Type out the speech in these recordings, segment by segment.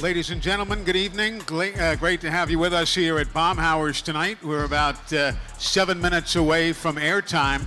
Ladies and gentlemen, good evening. Great to have you with us here at Baumhauer's tonight. We're about 7 minutes away from airtime.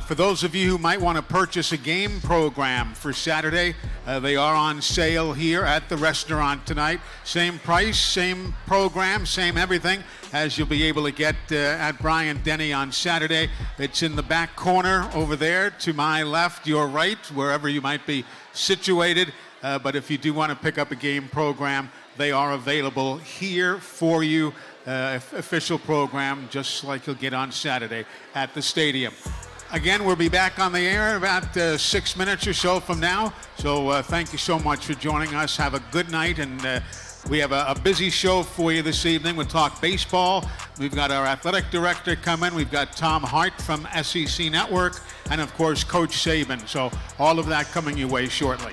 For those of you who might want to purchase a game program for Saturday, they are on sale here at the restaurant tonight. Same price, same program, same everything as you'll be able to get at Bryant Denny on Saturday. It's in the back corner over there to my left, your right, wherever you might be situated. But if you do want to pick up a game program, they are available here for you. Official program, just like you'll get on Saturday at the stadium. Again, we'll be back on the air about 6 minutes or so from now. So thank you so much for joining us. Have a good night. And we have a busy show for you this evening. We'll talk baseball. We've got our athletic director coming. We've got Tom Hart from SEC Network. And, of course, Coach Saban. So all of that coming your way shortly.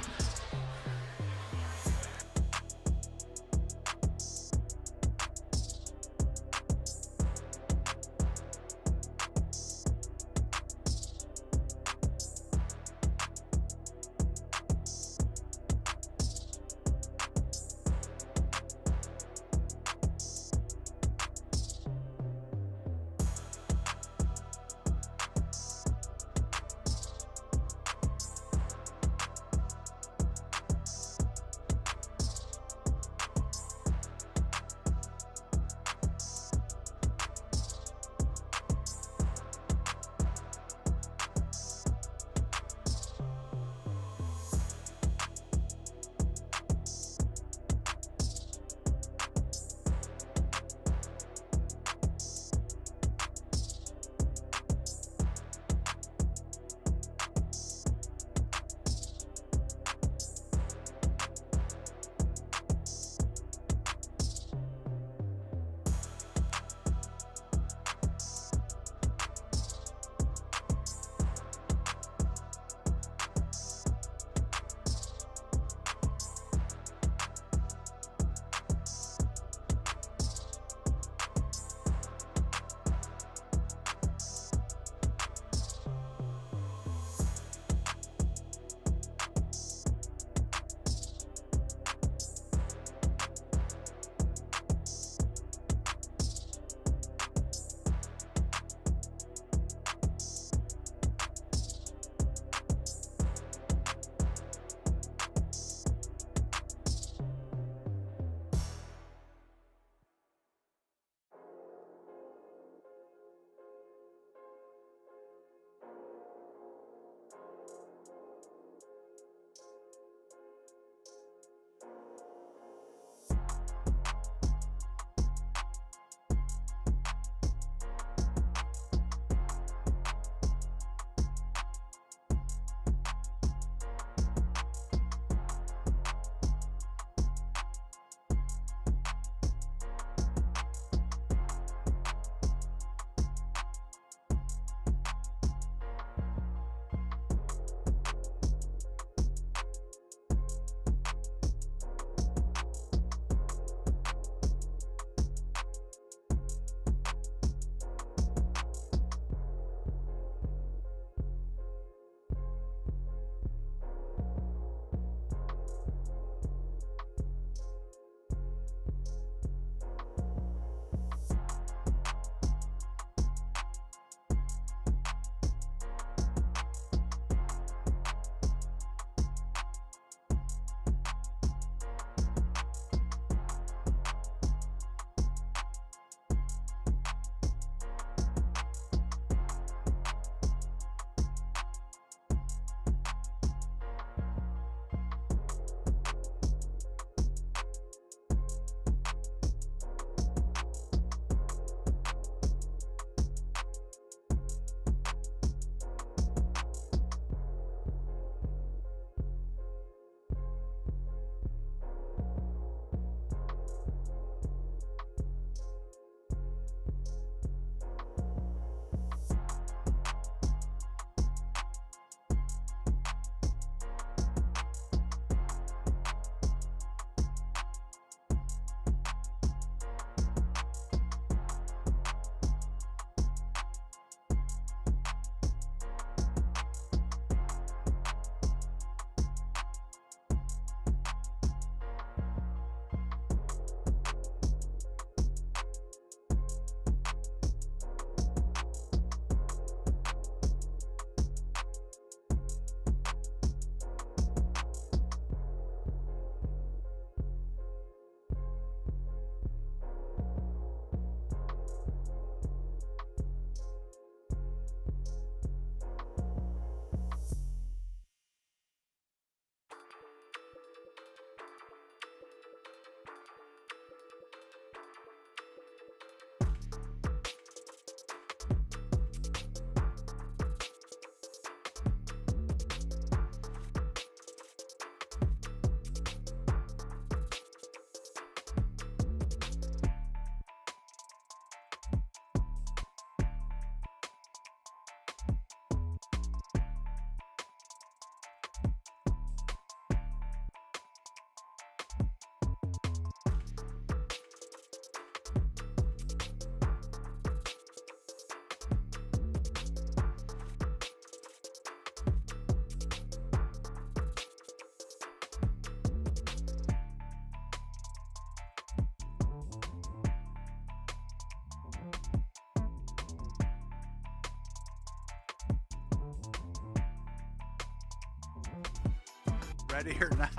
ready or not.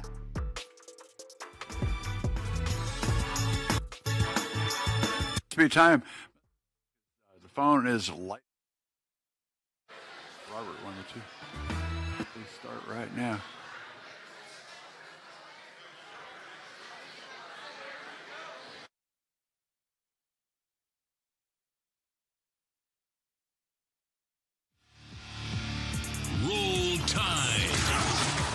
Speed time. The phone is light. Robert, 1 or 2. Please start right now. Roll Tide.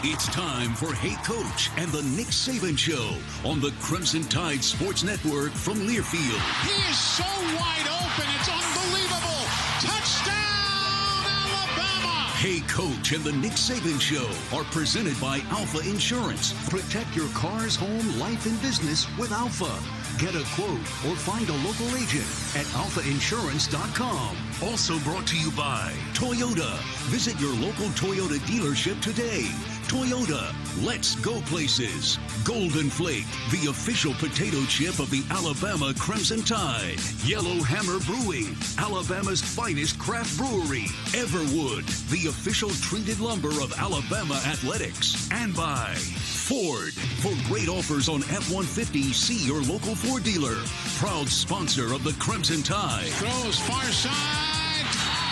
It's time for Hey Coach and the Nick Saban Show on the Crimson Tide Sports Network from Learfield. He is so wide open, it's unbelievable. Touchdown, Alabama! Hey Coach and the Nick Saban Show are presented by Alfa Insurance. Protect your car's home, life, and business with Alfa. Get a quote or find a local agent at alfainsurance.com. Also brought to you by Toyota. Visit your local Toyota dealership today. Toyota, let's go places. Golden Flake, the official potato chip of the Alabama Crimson Tide. Yellow Hammer Brewing, Alabama's finest craft brewery. Everwood, the official treated lumber of Alabama athletics. And by Ford. For great offers on F-150, see your local Ford dealer. Proud sponsor of the Crimson Tide. Throws far side.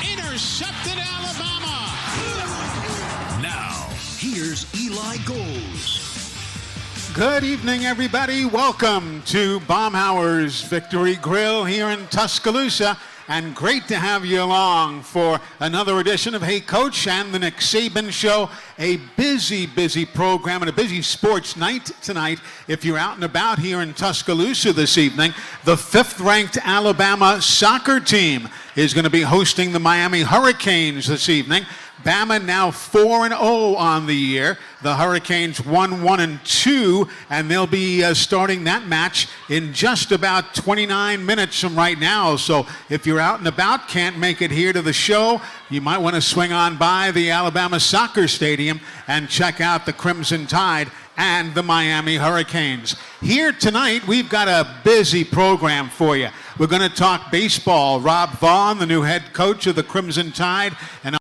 Intercepted Alabama. Now, here's Eli Goals. Good evening, everybody. Welcome to Baumhauer's Victory Grill here in Tuscaloosa. And great to have you along for another edition of Hey Coach and the Nick Saban Show. A busy, busy program and a busy sports night tonight. If you're out and about here in Tuscaloosa this evening, the 5th-ranked Alabama soccer team is going to be hosting the Miami Hurricanes this evening. Bama now 4-0 on the year. The Hurricanes 1-2, and they'll be starting that match in just about 29 minutes from right now. So if you're out and about, can't make it here to the show, you might want to swing on by the Alabama Soccer Stadium and check out the Crimson Tide and the Miami Hurricanes. Here tonight, we've got a busy program for you. We're going to talk baseball. Rob Vaughn, the new head coach of the Crimson Tide, and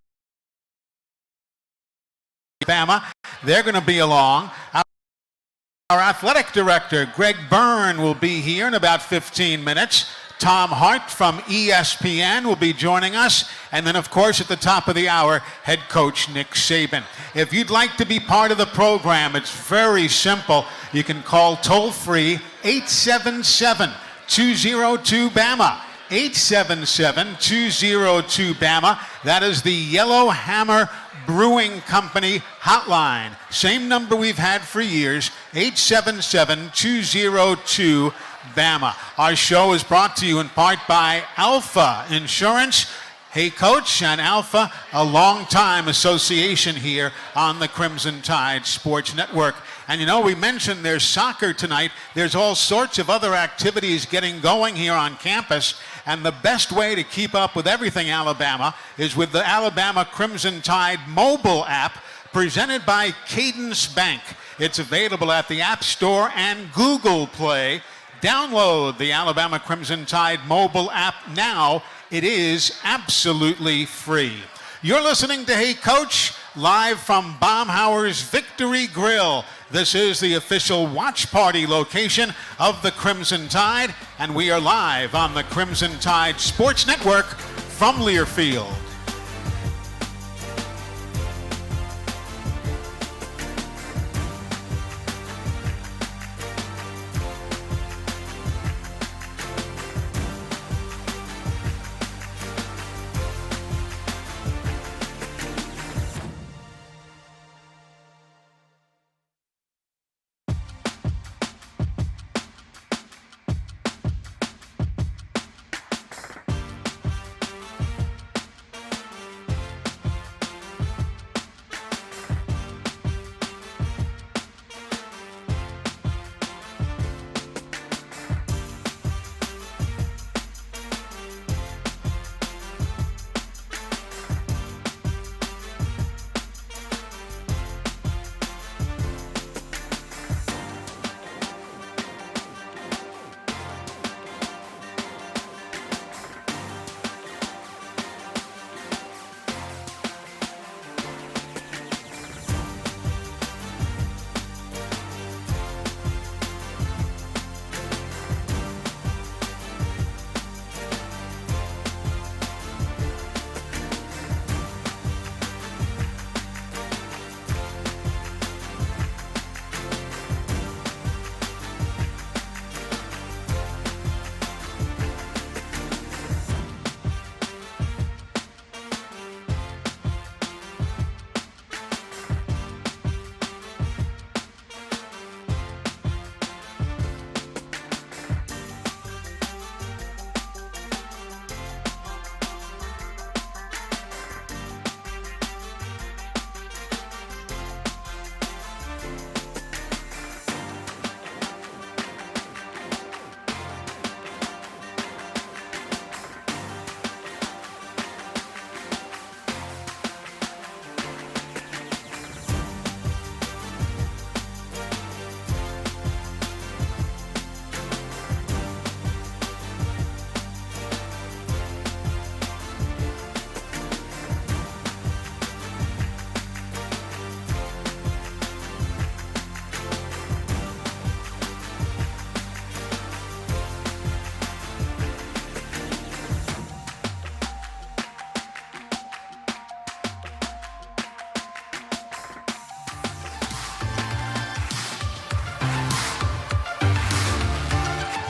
Alabama, they're going to be along. Our athletic director, Greg Byrne, will be here in about 15 minutes. Tom Hart from ESPN will be joining us. And then, of course, at the top of the hour, head coach Nick Saban. If you'd like to be part of the program, it's very simple. You can call toll-free 877-202-BAMA. 877-202-BAMA. That is the Yellow Hammer Brewing Company hotline. Same number we've had for years, 877-202-BAMA. Our show is brought to you in part by Alfa Insurance. Hey Coach, and Alfa, a long-time association here on the Crimson Tide Sports Network. And you know, we mentioned there's soccer tonight. There's all sorts of other activities getting going here on campus. And the best way to keep up with everything Alabama is with the Alabama Crimson Tide mobile app presented by Cadence Bank. It's available at the App Store and Google Play. Download the Alabama Crimson Tide mobile app now. It is absolutely free. You're listening to Hey Coach, live from Baumhauer's Victory Grill. This is the official watch party location of the Crimson Tide, and we are live on the Crimson Tide Sports Network from Learfield.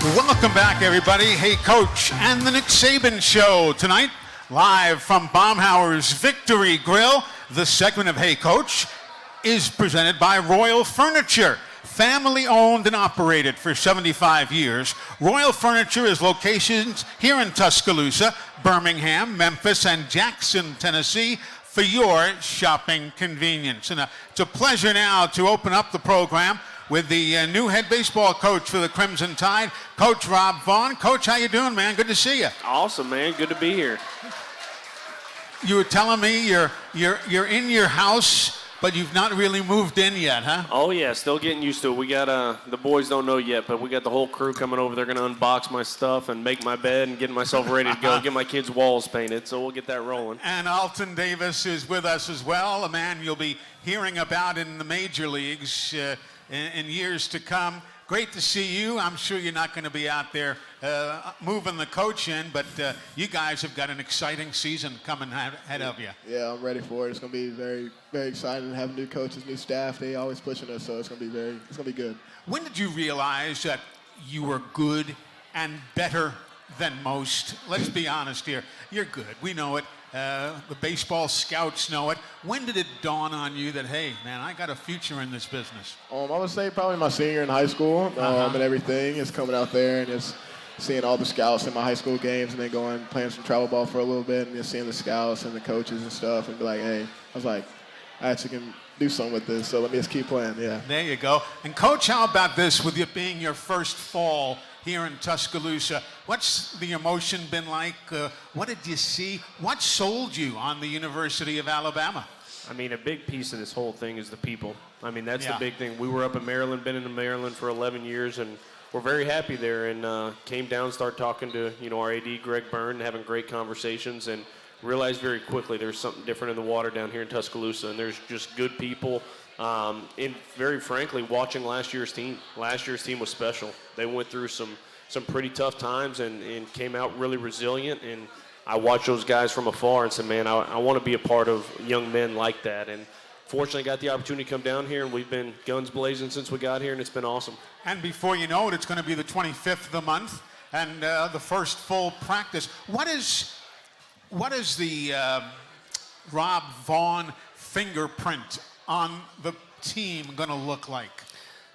Welcome back, everybody. Hey, Coach, and the Nick Saban Show tonight, live from Baumhauer's Victory Grill. The segment of Hey, Coach is presented by Royal Furniture. Family owned and operated for 75 years, Royal Furniture is locations here in Tuscaloosa, Birmingham, Memphis, and Jackson, Tennessee, for your shopping convenience. And it's a pleasure now to open up the program with the new head baseball coach for the Crimson Tide, Coach Rob Vaughn. Coach, how you doing, man? Good to see you. Awesome, man. Good to be here. You were telling me you're in your house, but you've not really moved in yet, huh? Oh, yeah. Still getting used to it. We got, the boys don't know yet, but we got the whole crew coming over. They're going to unbox my stuff and make my bed and get myself ready to go, get my kids' walls painted, so we'll get that rolling. And Alton Davis is with us as well, a man you'll be hearing about in the major leagues in years to come. Great to see you. I'm sure you're not going to be out there moving the coach in, but you guys have got an exciting season coming ahead of you. Yeah, I'm ready for it. It's going to be very, very exciting. Having new coaches, new staff, they always pushing us, so it's going to be good. When did you realize that you were good and better than most? Let's be honest here. You're good. We know it. The baseball scouts know it. When did it dawn on you that, hey, man, I got a future in this business? I would say probably my senior in high school and everything. Is coming out there and just seeing all the scouts in my high school games and then playing some travel ball for a little bit and just seeing the scouts and the coaches and stuff and be like, hey, I was like, I actually can do something with this, so let me just keep playing, yeah. There you go. And, Coach, how about this with you being your first fall here in Tuscaloosa? What's the emotion been like? What did you see? What sold you on the University of Alabama? I mean, a big piece of this whole thing is the people. I mean, that's the big thing. We were up in Maryland, been in Maryland for 11 years, and we're very happy there. And came down, started talking to, our AD, Greg Byrne, having great conversations, and realized very quickly there's something different in the water down here in Tuscaloosa, and there's just good people. And very frankly, watching last year's team was special. They went through some pretty tough times and came out really resilient. And I watched those guys from afar and said, man, I want to be a part of young men like that. And fortunately, got the opportunity to come down here, and we've been guns blazing since we got here, and it's been awesome. And before you know it, it's going to be the 25th of the month and the first full practice. What is the Rob Vaughn fingerprint on the team going to look like?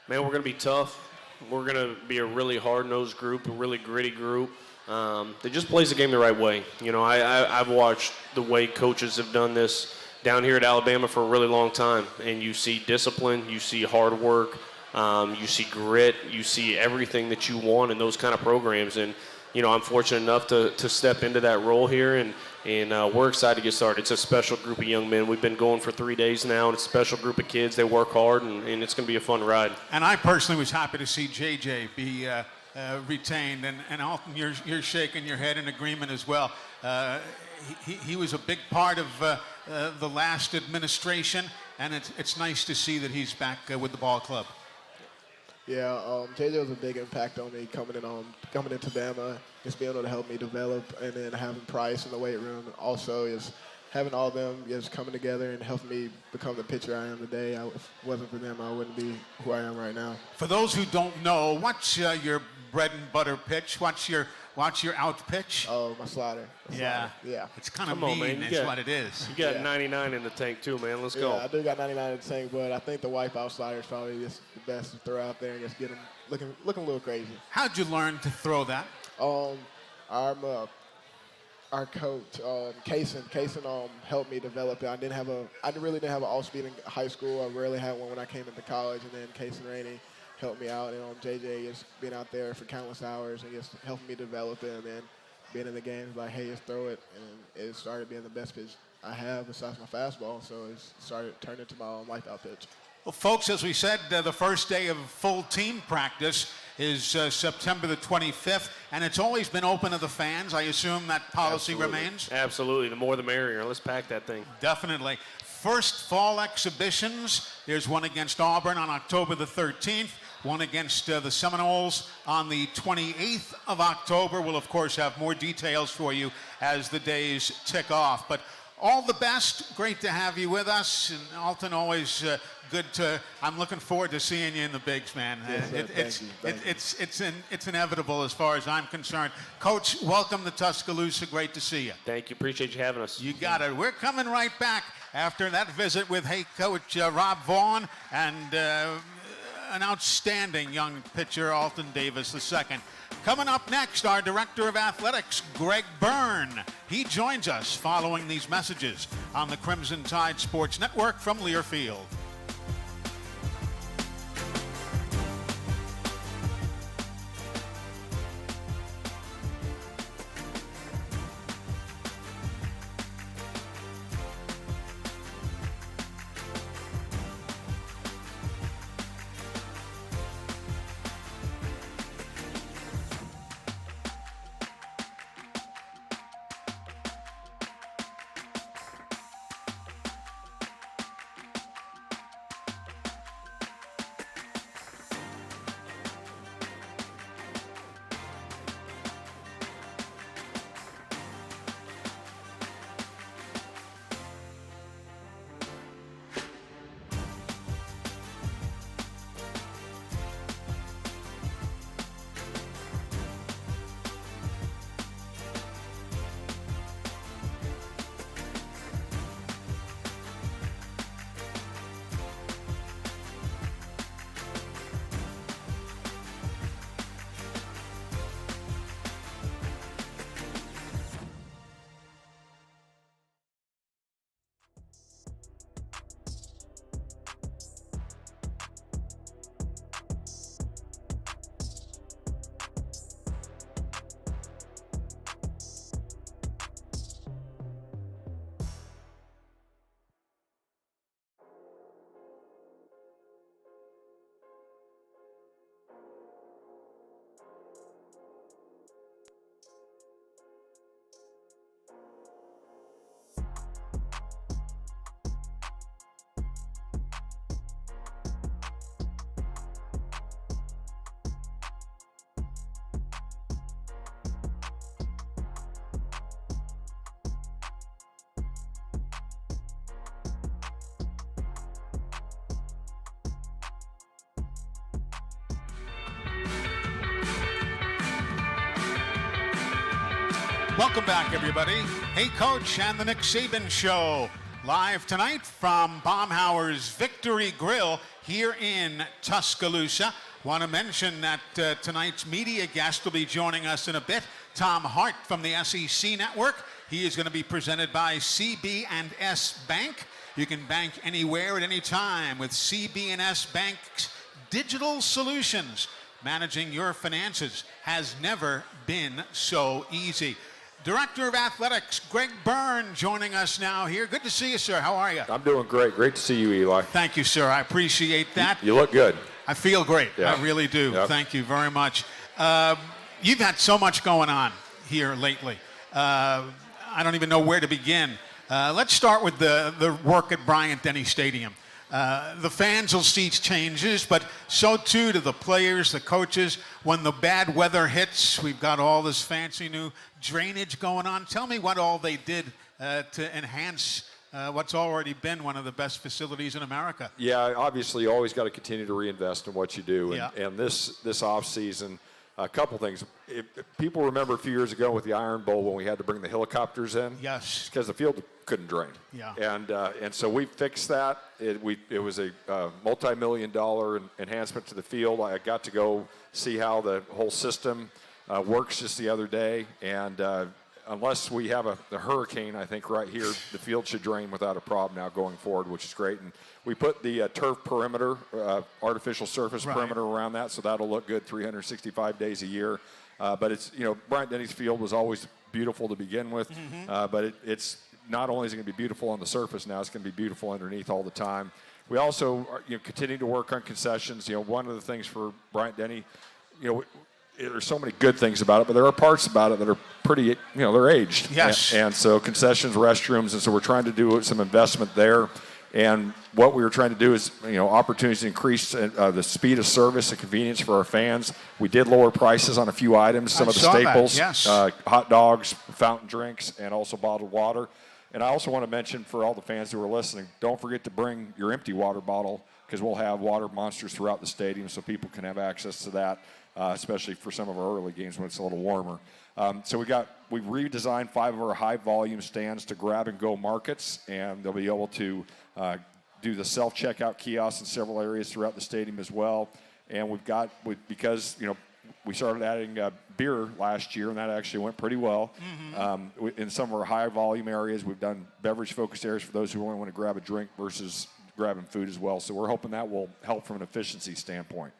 Man, we're going to be tough. We're going to be a really hard-nosed group, a really gritty group. That just plays the game the right way. I've watched the way coaches have done this down here at Alabama for a really long time, and you see discipline, you see hard work, you see grit, you see everything that you want in those kind of programs. And I'm fortunate enough to step into that role here, and we're excited to get started. It's a special group of young men. We've been going for 3 days now, and it's a special group of kids. They work hard, and it's going to be a fun ride. And I personally was happy to see JJ be retained. And Alton, you're shaking your head in agreement as well. He was a big part of the last administration, and it's nice to see that he's back with the ball club. Yeah, JJ was a big impact on me coming into Bama, just being able to help me develop, and then having Price in the weight room also is having all of them just coming together and helping me become the pitcher I am today. If it wasn't for them, I wouldn't be who I am right now. For those who don't know, what's your bread and butter pitch? What's your out pitch? Oh, my slider. Yeah. Yeah. It's kind of mean, is what it is. You got 99 in the tank too, man. Let's go. Yeah, I do got 99 in the tank, but I think the wipeout slider is probably just the best to throw out there and just get them looking a little crazy. How'd you learn to throw that? Our coach, Kaysen helped me develop it. I really didn't have an off-speed in high school. I rarely had one when I came into college, and then Kaysen Rainey helped me out. And JJ is being out there for countless hours and just helping me develop it. And then being in the games, like, hey, just throw it. And it started being the best pitch I have besides my fastball. So it started turning into my own wipeout pitch. Well, folks, as we said, the first day of full team practice is September the 25th, and it's always been open to the fans. I assume that policy remains? Absolutely. The more the merrier. Let's pack that thing. Definitely. First fall exhibitions. There's one against Auburn on October the 13th, one against the Seminoles on the 28th of October. We'll, of course, have more details for you as the days tick off. But all the best. Great to have you with us. And Alton, always good to. I'm looking forward to seeing you in the bigs, man. Yes, sir. It's inevitable as far as I'm concerned. Coach, welcome to Tuscaloosa. Great to see you. Thank you. Appreciate you having us. You got it. We're coming right back after that visit with head coach Rob Vaughn and an outstanding young pitcher, Alton Davis II. Coming up next, our Director of Athletics, Greg Byrne. He joins us following these messages on the Crimson Tide Sports Network from Learfield. Welcome back, everybody. Hey, Coach, and the Nick Saban Show. Live tonight from Baumhauer's Victory Grill here in Tuscaloosa. Want to mention that tonight's media guest will be joining us in a bit, Tom Hart from the SEC Network. He is going to be presented by CB&S Bank. You can bank anywhere at any time with CB&S Bank's digital solutions. Managing your finances has never been so easy. Director of Athletics, Greg Byrne, joining us now here. Good to see you, sir. How are you? I'm doing great. Great to see you, Eli. Thank you, sir. I appreciate that. You look good. I feel great. Yeah. I really do. Yep. Thank you very much. You've had so much going on here lately. I don't even know where to begin. Let's start with the work at Bryant-Denny Stadium. The fans will see changes, but so too do the players, the coaches. When the bad weather hits, we've got all this fancy new drainage going on. Tell me what all they did to enhance what's already been one of the best facilities in America. Yeah, obviously you always got to continue to reinvest in what you do. And, Yeah. and this off season, a couple things. People remember a few years ago with the Iron Bowl when we had to bring the helicopters in. Yes. Because the field couldn't drain. Yeah. And so we fixed that. It was a multi-million-dollar enhancement to the field. I got to go see how the whole system works just the other day. And unless we have a hurricane, I think right here, the field should drain without a problem now going forward, which is great. And we put the turf perimeter, artificial surface Right. perimeter around that, so that'll look good 365 days a year. But it's, Bryant-Denny's field was always beautiful to begin with, but it's not only is it going to be beautiful on the surface now, it's going to be beautiful underneath all the time. We also are, continue to work on concessions. One of the things for Bryant-Denny, there's so many good things about it, but there are parts about it that are pretty, they're aged. Yes. And so concessions, restrooms, and so we're trying to do some investment there. And what we were trying to do is, opportunities to increase the speed of service and convenience for our fans. We did lower prices on a few items, some of the saw that, staples, yes. hot dogs, fountain drinks, and also bottled water. And I also want to mention for all the fans who are listening, don't forget to bring your empty water bottle because we'll have water monsters throughout the stadium so people can have access to that, especially for some of our early games when it's a little warmer. So we've redesigned 5 of our high volume stands to grab and go markets, and they'll be able to do the self-checkout kiosks in several areas throughout the stadium as well. And because we started adding beer last year, and that actually went pretty well. In some of our high volume areas, we've done beverage focused areas for those who only want to grab a drink versus grabbing food as well. So we're hoping that will help from an efficiency standpoint.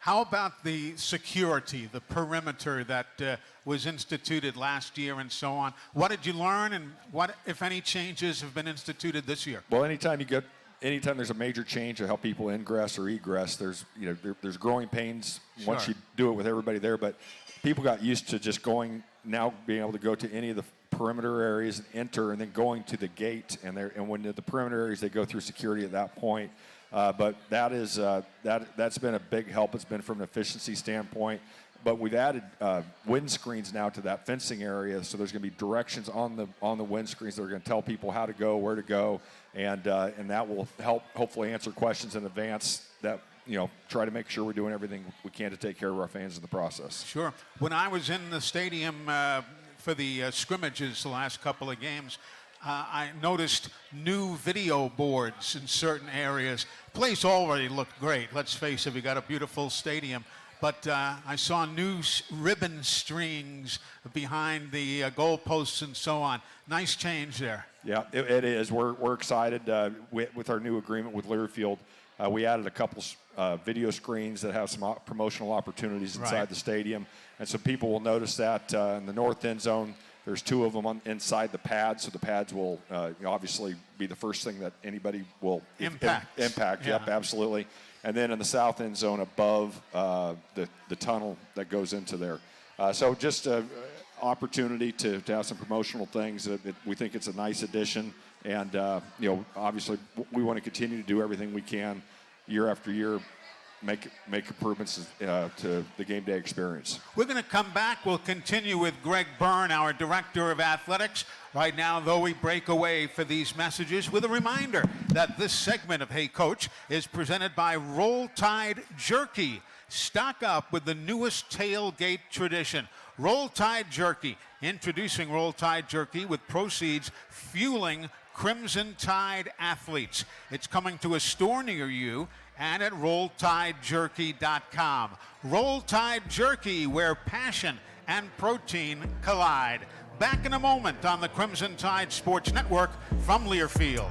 How about the security, the perimeter that was instituted last year and so on? What did you learn, and what, if any, changes have been instituted this year? Well, anytime there's a major change of how people ingress or egress, there's growing pains once you do it with everybody there. But people got used to just being able to go to any of the perimeter areas and enter, and then going to the gate. And when at the perimeter areas, they go through security at that point. But that's been a big help. It's been from an efficiency standpoint. But we've added wind screens now to that fencing area, so there's going to be directions on the wind screens that are going to tell people how to go, where to go, and that will help hopefully answer questions in advance. That try to make sure we're doing everything we can to take care of our fans in the process. Sure. When I was in the stadium for the scrimmages the last couple of games, I noticed new video boards in certain areas. The place already looked great. Let's face it, we got a beautiful stadium. But I saw new ribbon strings behind the goalposts and so on. Nice change there. Yeah, it is. We're excited with our new agreement with Learfield. We added a couple video screens that have some promotional opportunities inside the stadium. And so people will notice that in the north end zone, there's 2 of them inside the pads. So the pads will obviously be the first thing that anybody will impact. Yeah. Yep, absolutely. And then in the south end zone above the tunnel that goes into there. So just an opportunity to have some promotional things. We think it's a nice addition. And, obviously we want to continue to do everything we can year after year, make improvements to the game day experience. We're going to come back. We'll continue with Greg Byrne, our Director of Athletics. Right now, though, we break away for these messages with a reminder that this segment of Hey Coach is presented by Roll Tide Jerky. Stock up with the newest tailgate tradition. Roll Tide Jerky. Introducing Roll Tide Jerky with proceeds fueling Crimson Tide athletes. It's coming to a store near you and at RollTideJerky.com. Roll Tide Jerky, where passion and protein collide. Back in a moment on the Crimson Tide Sports Network from Learfield.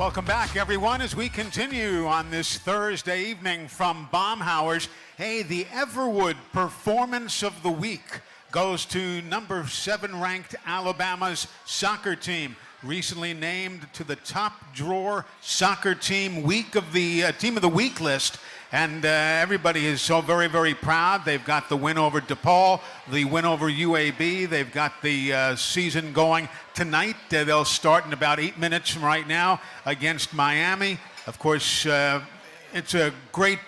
Welcome back, everyone, as we continue on this Thursday evening from Baumhauer's. Hey, the Everwood Performance of the Week goes to number 7 ranked Alabama's soccer team, recently named to the top drawer soccer team team of the week list. And everybody is so very, very proud. They've got the win over DePaul, the win over UAB. They've got the season going tonight. They'll start in about 8 minutes from right now against Miami. Of course, it's a great,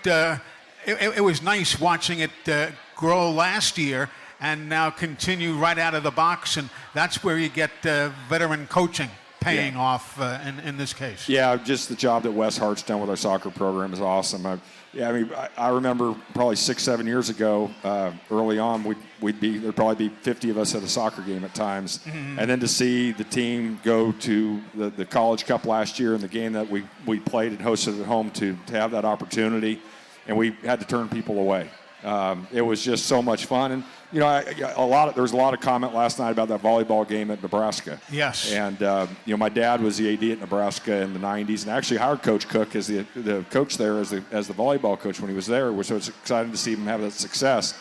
it was nice watching it grow last year and now continue right out of the box. And that's where you get veteran coaching paying off in this case. Yeah, just the job that Wes Hart's done with our soccer program is awesome. I remember probably 6-7 years ago, early on, there'd probably be 50 of us at a soccer game at times. Mm-hmm. And then to see the team go to the College Cup last year and the game that we played and hosted at home to have that opportunity, and we had to turn people away. It was just so much fun. And, you know, there was a lot of comment last night about that volleyball game at Nebraska. Yes. And, my dad was the AD at Nebraska in the 90s and actually hired Coach Cook as the coach there as the volleyball coach when he was there. So it's exciting to see him have that success.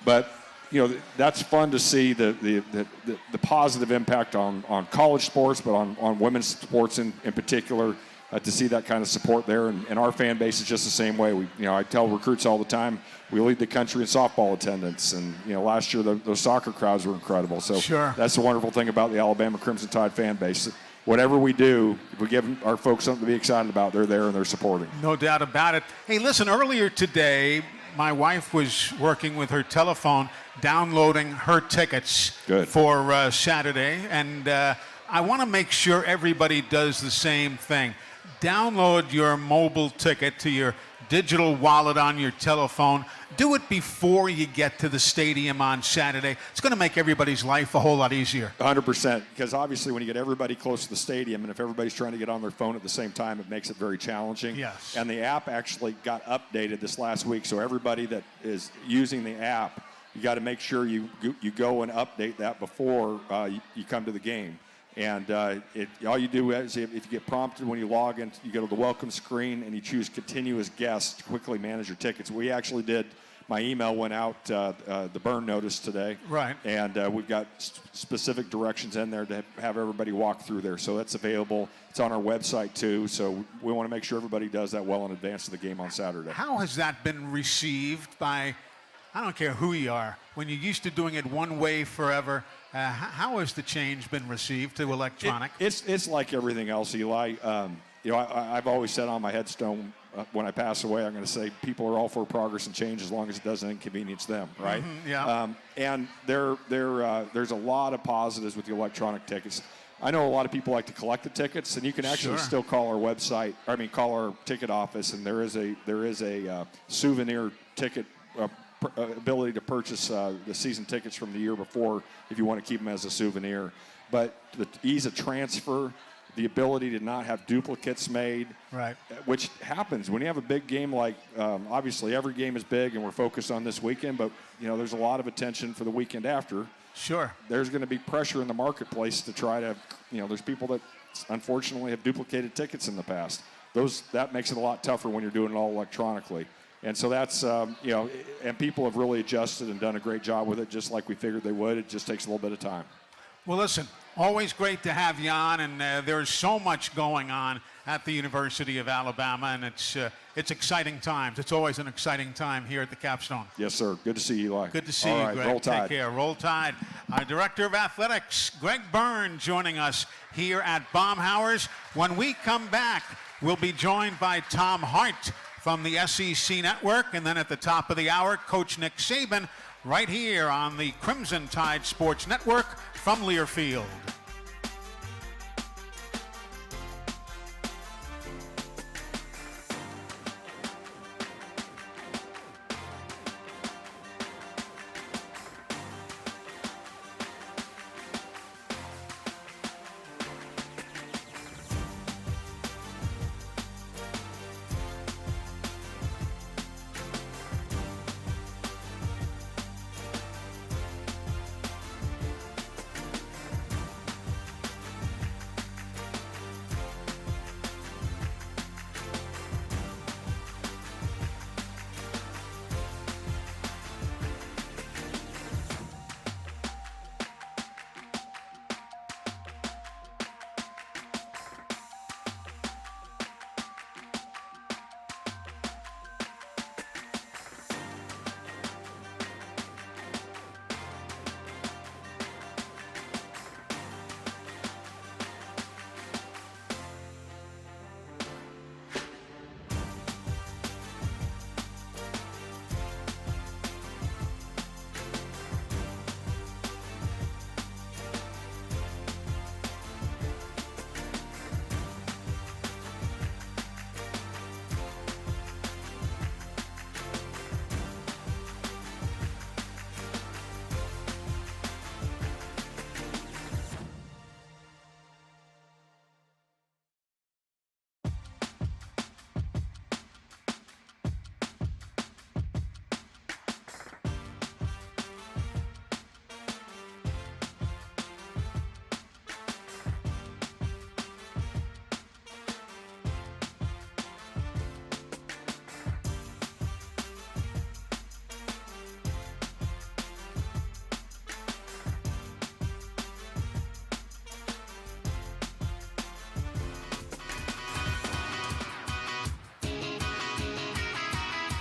But, you know, that's fun to see the positive impact on college sports, but on women's sports in particular. To see that kind of support there, and our fan base is just the same way. I tell recruits all the time, we lead the country in softball attendance, and last year those soccer crowds were incredible. So sure. That's the wonderful thing about the Alabama Crimson Tide fan base. Whatever we do, if we give our folks something to be excited about, they're there and they're supporting. No doubt about it. Hey, listen, earlier today, my wife was working with her telephone, downloading her tickets for Saturday, and I want to make sure everybody does the same thing. Download your mobile ticket to your digital wallet on your telephone. Do it before you get to the stadium on Saturday. It's going to make everybody's life a whole lot easier. 100%, because obviously when you get everybody close to the stadium, and if everybody's trying to get on their phone at the same time, it makes it very challenging. Yes. And the app actually got updated this last week, so everybody that is using the app, you got to make sure you go and update that before you come to the game. And all you do is, if you get prompted when you log in, you go to the welcome screen and you choose continue as guest to quickly manage your tickets. We actually did. My email went out, the Byrne notice today. Right. And we've got specific directions in there to have everybody walk through there. So that's available. It's on our website, too. So we want to make sure everybody does that well in advance of the game on Saturday. How has that been received by, I don't care who you are, when you're used to doing it one way forever? How has the change been received to electronic? It's like everything else, Eli. I've always said on my headstone, when I pass away, I'm going to say people are all for progress and change as long as it doesn't inconvenience them, right? Mm-hmm, yeah. And there's a lot of positives with the electronic tickets. I know a lot of people like to collect the tickets, and you can actually still call our ticket office, and there is a souvenir ticket ability to purchase the season tickets from the year before if you want to keep them as a souvenir. But the ease of transfer, the ability to not have duplicates made, right, which happens when you have a big game like, obviously every game is big and we're focused on this weekend, but there's a lot of attention for the weekend after. Sure. There's going to be pressure in the marketplace to try to, there's people that unfortunately have duplicated tickets in the past. That makes it a lot tougher when you're doing it all electronically. And so that's, and people have really adjusted and done a great job with it, just like we figured they would. It just takes a little bit of time. Well, listen, always great to have you on, and there's so much going on at the University of Alabama, and it's exciting times. It's always an exciting time here at the Capstone. Yes, sir. Good to see you, Eli. Good to see you, Greg. Roll Tide. Take care. Roll Tide. Our Director of Athletics, Greg Byrne, joining us here at Baumhauer's. When we come back, we'll be joined by Tom Hart from the SEC Network, and then at the top of the hour, Coach Nick Saban, right here on the Crimson Tide Sports Network from Learfield.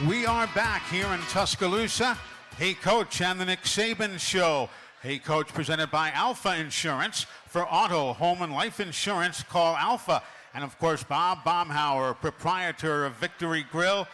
We are back here in Tuscaloosa. Hey Coach and the Nick Saban Show. Hey Coach presented by Alfa Insurance. For auto, home, and life insurance, call Alfa. And of course, Bob Baumhauer, proprietor of Victory Grill,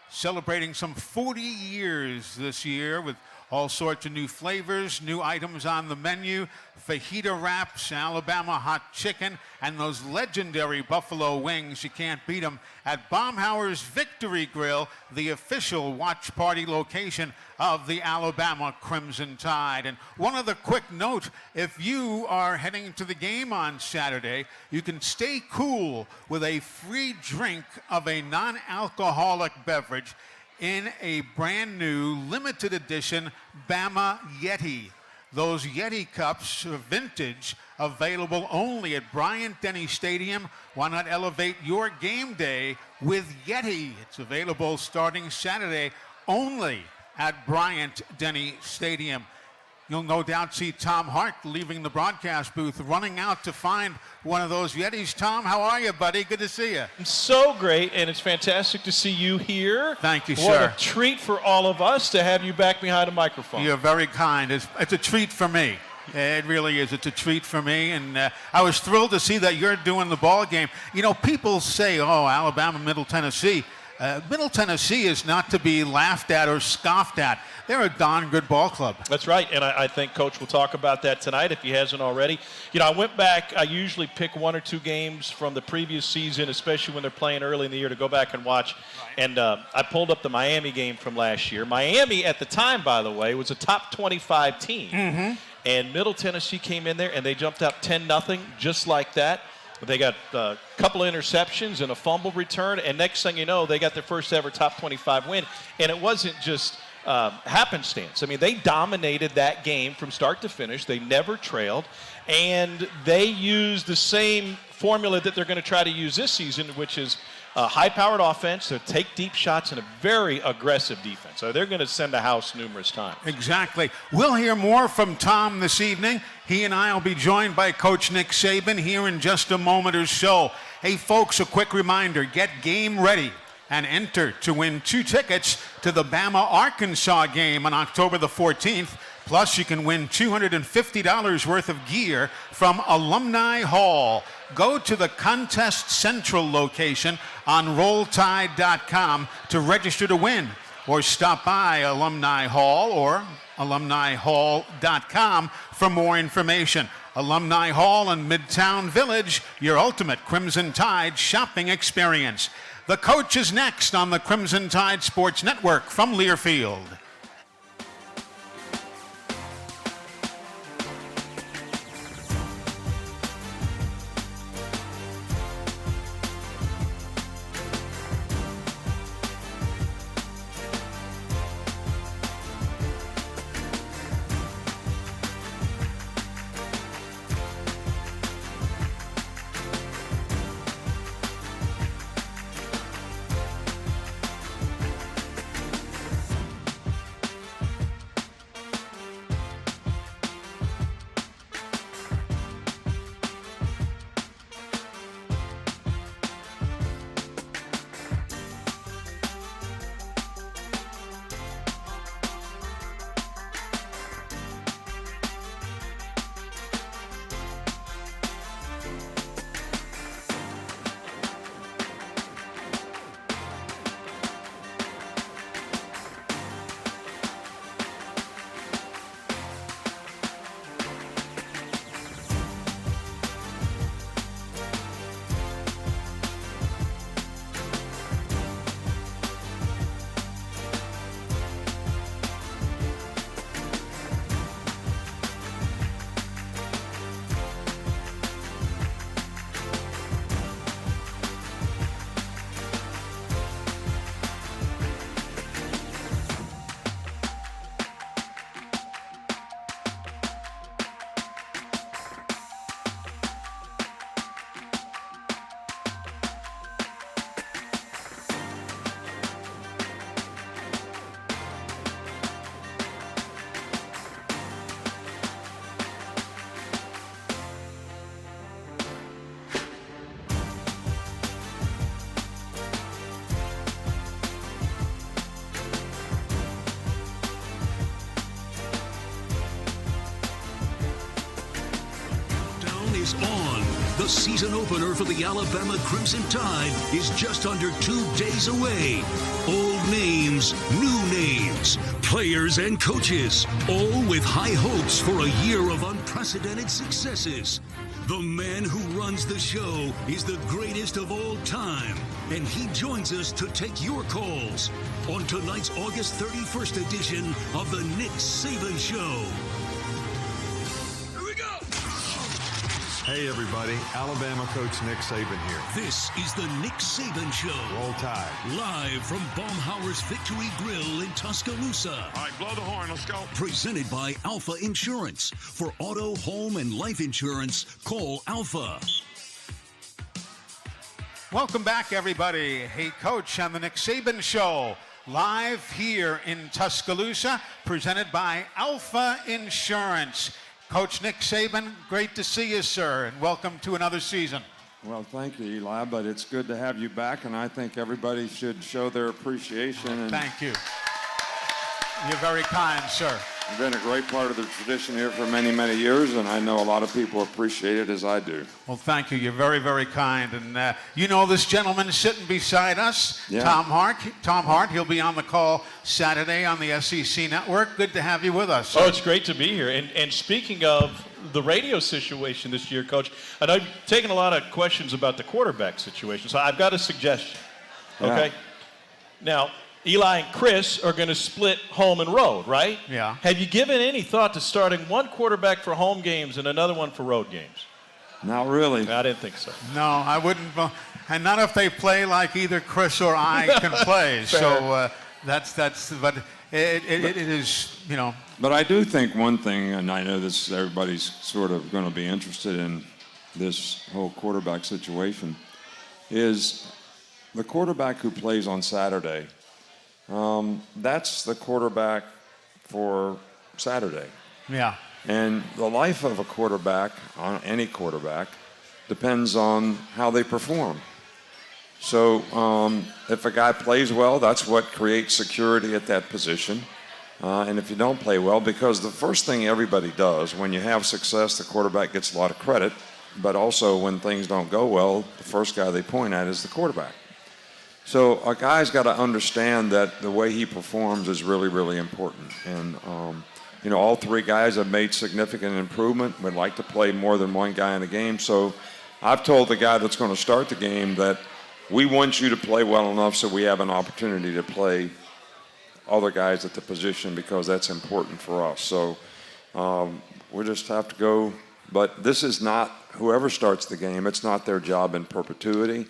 celebrating some 40 years this year with all sorts of new flavors, new items on the menu, fajita wraps, Alabama hot chicken, and those legendary buffalo wings. You can't beat them at Baumhauer's Victory Grill, the official watch party location of the Alabama Crimson Tide. And one other quick note, if you are heading to the game on Saturday, you can stay cool with a free drink of a non-alcoholic beverage in a brand new limited edition Bama Yeti. Those Yeti cups are vintage, available only at Bryant-Denny Stadium. Why not elevate your game day with Yeti? It's available starting Saturday only at Bryant-Denny Stadium. You'll no doubt see Tom Hart leaving the broadcast booth, running out to find one of those Yetis. Tom, how are you, buddy? Good to see you. I'm so great, and it's fantastic to see you here. Thank you, what sir. What a treat for all of us to have you back behind a microphone. You're very kind. It's a treat for me. It really is. It's a treat for me, and I was thrilled to see that you're doing the ball game. You know, people say, oh, Alabama, Middle Tennessee. Middle Tennessee is not to be laughed at or scoffed at. They're a darn good ball club. That's right, and I think Coach will talk about that tonight if he hasn't already. You know, I went back. I usually pick one or two games from the previous season, especially when they're playing early in the year, to go back and watch. Right. And I pulled up the Miami game from last year. Miami, at the time, by the way, was a top 25 team. Mm-hmm. And Middle Tennessee came in there, and they jumped up 10-0, just like that. They got a couple of interceptions and a fumble return, and next thing you know, they got their first ever top 25 win. And it wasn't just happenstance. I mean, they dominated that game from start to finish. They never trailed, and they used the same formula that they're going to try to use this season, which is a high-powered offense to take deep shots and a very aggressive defense. So they're going to send the house numerous times. Exactly. We'll hear more from Tom this evening. He and I will be joined by Coach Nick Saban here in just a moment or so. Hey, folks, a quick reminder. Get game ready and enter to win 2 tickets to the Bama-Arkansas game on October the 14th. Plus, you can win $250 worth of gear from Alumni Hall. Go to the Contest Central location on RollTide.com to register to win, or stop by Alumni Hall or AlumniHall.com for more information. Alumni Hall in Midtown Village, your ultimate Crimson Tide shopping experience. The Coach is next on the Crimson Tide Sports Network from Learfield. The season opener for the Alabama Crimson Tide is just under 2 days away. Old names, new names, players and coaches, all with high hopes for a year of unprecedented successes. The man who runs the show is the greatest of all time, and he joins us to take your calls on tonight's August 31st edition of the Nick Saban Show. Here we go! Hey everybody, Alabama coach Nick Saban here. This is the Nick Saban Show. Roll Tide. Live from Baumhauer's Victory Grill in Tuscaloosa. All right, blow the horn, let's go. Presented by Alfa Insurance. For auto, home, and life insurance, call Alfa. Welcome back, everybody. Hey, Coach, on the Nick Saban Show, live here in Tuscaloosa, presented by Alfa Insurance. Coach Nick Saban, great to see you, sir, and welcome to another season. Well, thank you, Eli, but it's good to have you back, and I think everybody should show their appreciation. And thank you. You're very kind, sir. You've been a great part of the tradition here for many, many years, and I know a lot of people appreciate it as I do. Well, thank you. You're very, very kind. And you know this gentleman sitting beside us, Yeah. Tom Hart. Tom Hart, he'll be on the call Saturday on the SEC Network. Good to have you with us, sir. Oh, it's great to be here. And speaking of the radio situation this year, Coach, and I've taken a lot of questions about the quarterback situation, so I've got a suggestion, okay? Now, Eli and Chris are going to split home and road, right? Yeah. Have you given any thought to starting one quarterback for home games and another one for road games? Not really. I didn't think so. No, I wouldn't. And not if they play like either Chris or I can play. So but it is, you know. But I do think one thing, and I know this everybody's sort of going to be interested in this whole quarterback situation, is the quarterback who plays on Saturday. That's the quarterback for Saturday. Yeah. And the life of a quarterback, on any quarterback, depends on how they perform. So if a guy plays well, that's what creates security at that position. And if you don't play well, because the first thing everybody does when you have success, the quarterback gets a lot of credit. But also when things don't go well, the first guy they point at is the quarterback. So a guy's got to understand that the way he performs is really, really important. And, you know, all three guys have made significant improvement. Would like to play more than one guy in a game. So I've told the guy that's going to start the game that we want you to play well enough so we have an opportunity to play other guys at the position because that's important for us. So we just have to go. But this is not, whoever starts the game, it's not their job in perpetuity.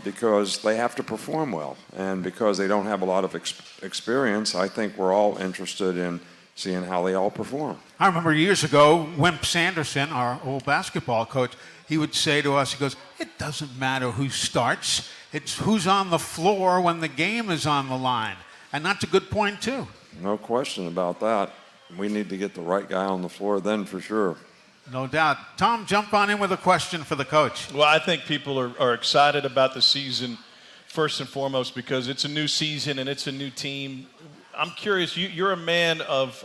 Because they have to perform well. And because they don't have a lot of experience, I think we're all interested in seeing how they all perform. I remember years ago, Wimp Sanderson, our old basketball coach, he would say to us, he goes, it doesn't matter who starts, it's who's on the floor when the game is on the line. And that's a good point, too. No question about that. We need to get the right guy on the floor then for sure. No doubt. Tom, jump on in with a question for the coach. Well, I think people are excited about the season, first and foremost, because it's a new season and it's a new team. I'm curious, you're a man of,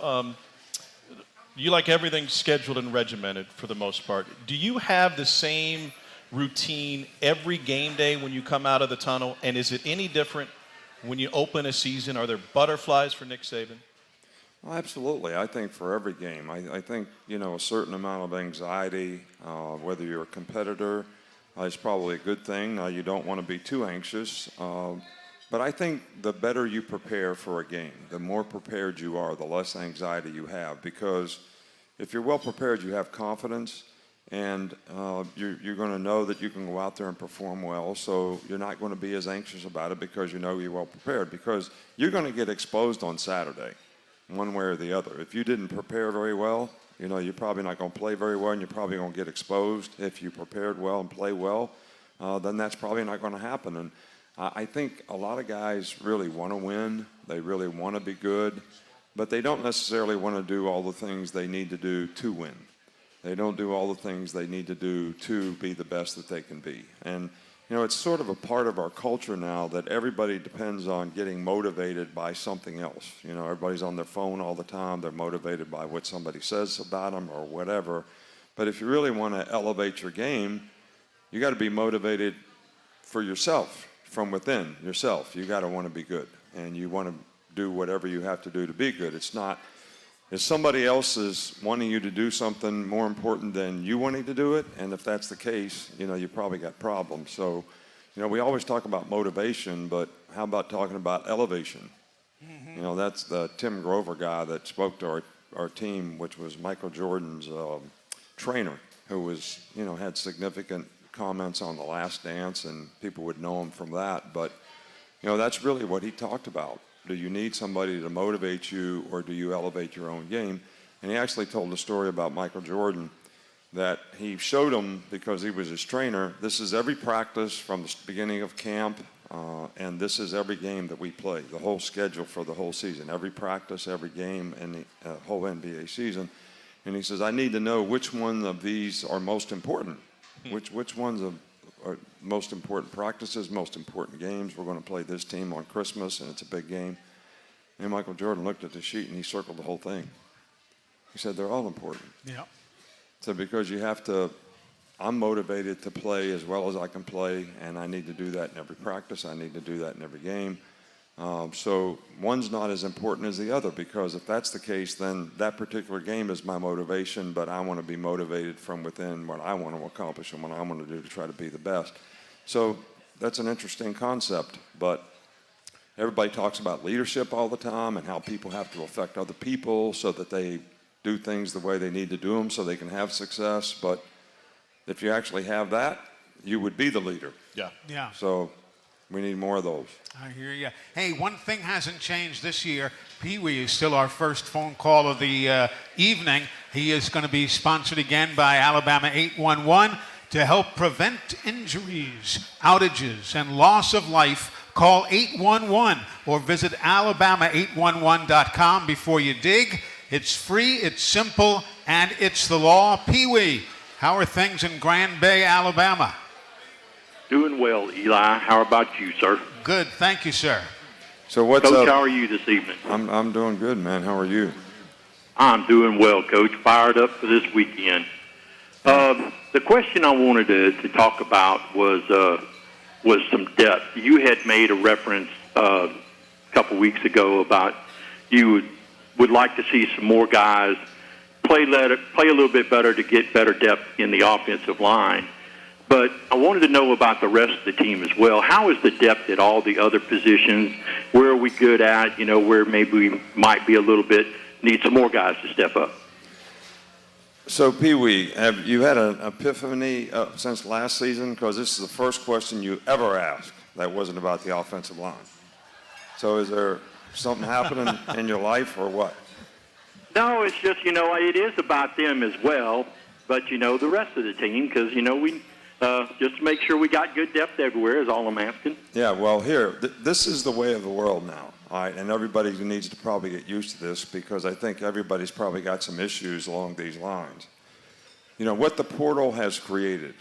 you like everything scheduled and regimented for the most part. Do you have the same routine every game day when you come out of the tunnel? And is it any different when you open a season? Are there butterflies for Nick Saban? Well, absolutely. I think for every game, I think, you know, a certain amount of anxiety, whether you're a competitor, is probably a good thing. You don't want to be too anxious. But I think the better you prepare for a game, the more prepared you are, the less anxiety you have. Because if you're well prepared, you have confidence, and you're going to know that you can go out there and perform well. So you're not going to be as anxious about it because you know you're well prepared. Because you're going to get exposed on Saturday, one way or the other. If you didn't prepare very well, you know, you're probably not going to play very well, and you're probably going to get exposed. If you prepared well and play well, then that's probably not going to happen. And I think a lot of guys really want to win. They really want to be good, but they don't necessarily want to do all the things they need to do to win. They don't do all the things they need to do to be the best that they can be. And you know, it's sort of a part of our culture now that everybody depends on getting motivated by something else. You know, everybody's on their phone all the time. They're motivated by what somebody says about them or whatever. But if you really want to elevate your game, you got to be motivated for yourself, from within yourself. You got to want to be good, and you want to do whatever you have to do to be good. It's not, if somebody else is wanting you to do something more important than you wanting to do it, and if that's the case, you probably got problems. So, we always talk about motivation, but how about talking about elevation? Mm-hmm. That's the Tim Grover guy that spoke to our team, which was Michael Jordan's trainer, who was, had significant comments on The Last Dance, and people would know him from that. But, that's really what he talked about. Do you need somebody to motivate you, or do you elevate your own game? And he actually told a story about Michael Jordan that he showed him, because he was his trainer, this is every practice from the beginning of camp, and this is every game that we play, the whole schedule for the whole season, every practice, every game in the whole NBA season. And he says, I need to know which one of these are most important. Which ones are most important practices, most important games. We're going to play this team on Christmas, and it's a big game. And Michael Jordan looked at the sheet, and he circled the whole thing. He said, they're all important. Yeah. So because you have to, I'm motivated to play as well as I can play, and I need to do that in every practice. I need to do that in every game. So one's not as important as the other, because if that's the case, then that particular game is my motivation, but I want to be motivated from within what I want to accomplish and what I want to do to try to be the best. So that's an interesting concept, but everybody talks about leadership all the time and how people have to affect other people so that they do things the way they need to do them so they can have success. But if you actually have that, you would be the leader. Yeah. Yeah. So we need more of those. I hear you. Hey, one thing hasn't changed this year. Pee Wee is still our first phone call of the evening. He is going to be sponsored again by Alabama 811 to help prevent injuries, outages, and loss of life. Call 811 or visit alabama811.com before you dig. It's free, it's simple, and it's the law. Pee Wee, how are things in Grand Bay, Alabama? Doing well, Eli. How about you, sir? Good, thank you, sir. So what's Coach, up? how are you this evening? I'm doing good, man. How are you? I'm doing well, Coach. Fired up for this weekend. The question I wanted to talk about was some depth. You had made a reference a couple weeks ago about you would like to see some more guys play a little bit better to get better depth in the offensive line. But I wanted to know about the rest of the team as well. How is the depth at all the other positions? Where are we good at? Where maybe we might be a little bit, need some more guys to step up. So, Pee Wee, have you had an epiphany since last season? Because this is the first question you ever asked that wasn't about the offensive line. So is there something happening in your life or what? No, it's just, it is about them as well. But, the rest of the team, because, we just to make sure we got good depth everywhere is all I'm asking. Yeah, well, this is the way of the world now, all right? And everybody needs to probably get used to this, because I think everybody's probably got some issues along these lines. What the portal has created,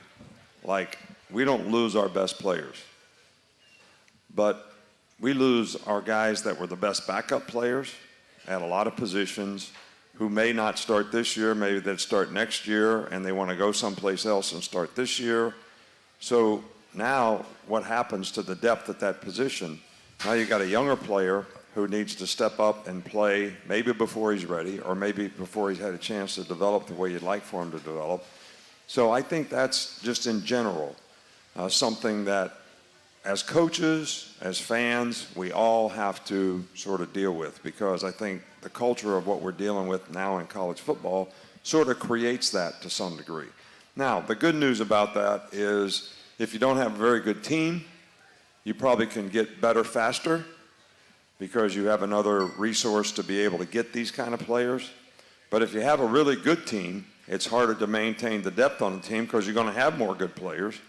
like, we don't lose our best players, but we lose our guys that were the best backup players at a lot of positions who may not start this year, maybe they'd start next year, and they want to go someplace else and start this year. So now what happens to the depth at that position? Now you got a younger player who needs to step up and play maybe before he's ready, or maybe before he's had a chance to develop the way you'd like for him to develop. So I think that's just in general something that as coaches, as fans, we all have to sort of deal with, because I think the culture of what we're dealing with now in college football sort of creates that to some degree. Now, the good news about that is if you don't have a very good team, you probably can get better faster because you have another resource to be able to get these kind of players. But if you have a really good team, it's harder to maintain the depth on the team because you're going to have more good players,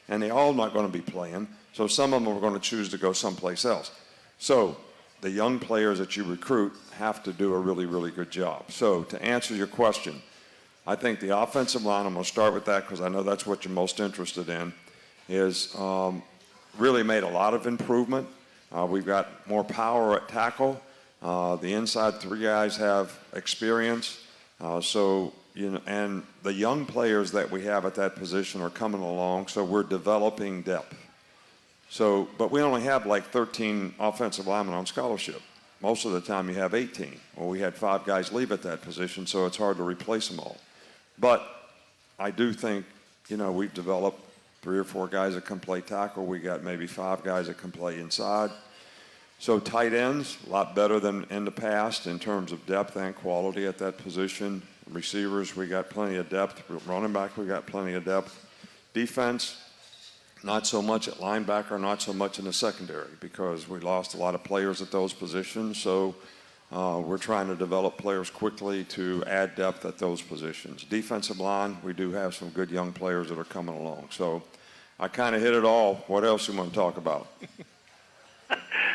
and they're all not going to be playing. So some of them are going to choose to go someplace else. So the young players that you recruit have to do a really, really good job. So to answer your question, I think the offensive line, I'm going to start with that because I know that's what you're most interested in, is really made a lot of improvement. We've got more power at tackle. The inside three guys have experience. So and the young players that we have at that position are coming along, so we're developing depth. So, but we only have like 13 offensive linemen on scholarship. Most of the time you have 18. Well, we had 5 guys leave at that position, so it's hard to replace them all. But I do think, we've developed 3 or 4 guys that can play tackle. We got maybe 5 guys that can play inside. So tight ends, a lot better than in the past in terms of depth and quality at that position. Receivers, we got plenty of depth. Running back, we got plenty of depth. Defense, not so much at linebacker, not so much in the secondary because we lost a lot of players at those positions. So we're trying to develop players quickly to add depth at those positions. Defensive line, we do have some good young players that are coming along. So I kind of hit it all. What else you want to talk about?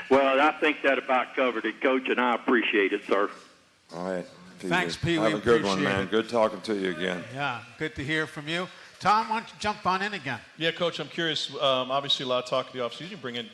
Well, I think that about covered it, Coach, and I appreciate it, sir. All right. Thanks, Pee. Have a good one, man. Good talking to you again. Yeah, good to hear from you. Tom, why don't you jump on in again? Yeah, Coach, I'm curious. Obviously, a lot of talk in the offseason. You bring in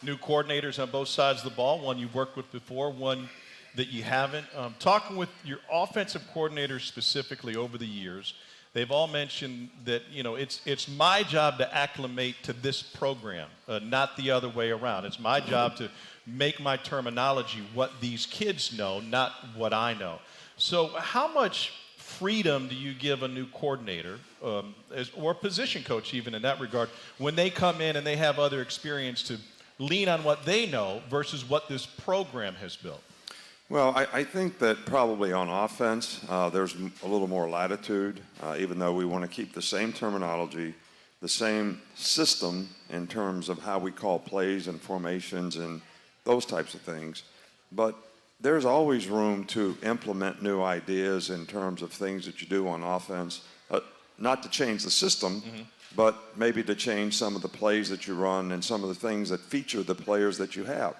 new coordinators on both sides of the ball, one you've worked with before, one that you haven't. Talking with your offensive coordinators specifically over the years, they've all mentioned that, it's my job to acclimate to this program, not the other way around. It's my job to make my terminology what these kids know, not what I know. So how much freedom do you give a new coordinator or position coach even in that regard when they come in and they have other experience to lean on what they know versus what this program has built? Well, I think that probably on offense, there's a little more latitude, even though we want to keep the same terminology, the same system in terms of how we call plays and formations and those types of things. But there's always room to implement new ideas in terms of things that you do on offense, not to change the system, but maybe to change some of the plays that you run and some of the things that feature the players that you have.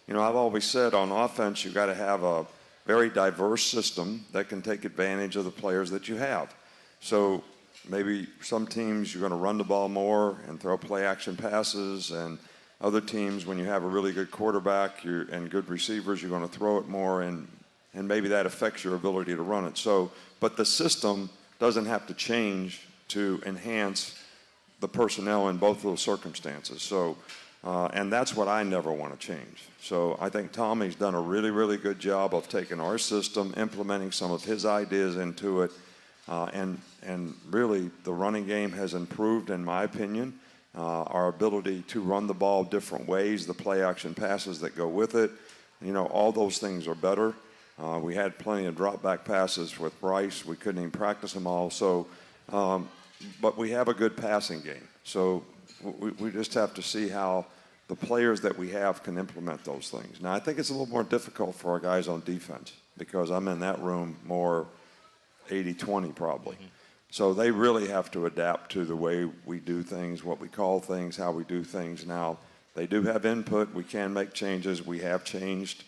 I've always said on offense, you've got to have a very diverse system that can take advantage of the players that you have. So maybe some teams you're going to run the ball more and throw play action passes, and other teams, when you have a really good quarterback and good receivers, you're going to throw it more, and maybe that affects your ability to run it. So, but the system doesn't have to change to enhance the personnel in both of those circumstances. So, and that's what I never want to change. So I think Tommy's done a really, really good job of taking our system, implementing some of his ideas into it, and really the running game has improved, in my opinion. Our ability to run the ball different ways, the play action passes that go with it, all those things are better. We had plenty of drop back passes with Bryce. We couldn't even practice them all. So, but we have a good passing game. So we just have to see how the players that we have can implement those things. Now, I think it's a little more difficult for our guys on defense because I'm in that room more 80-20 probably. So they really have to adapt to the way we do things, what we call things, how we do things. Now, they do have input. We can make changes. We have changed,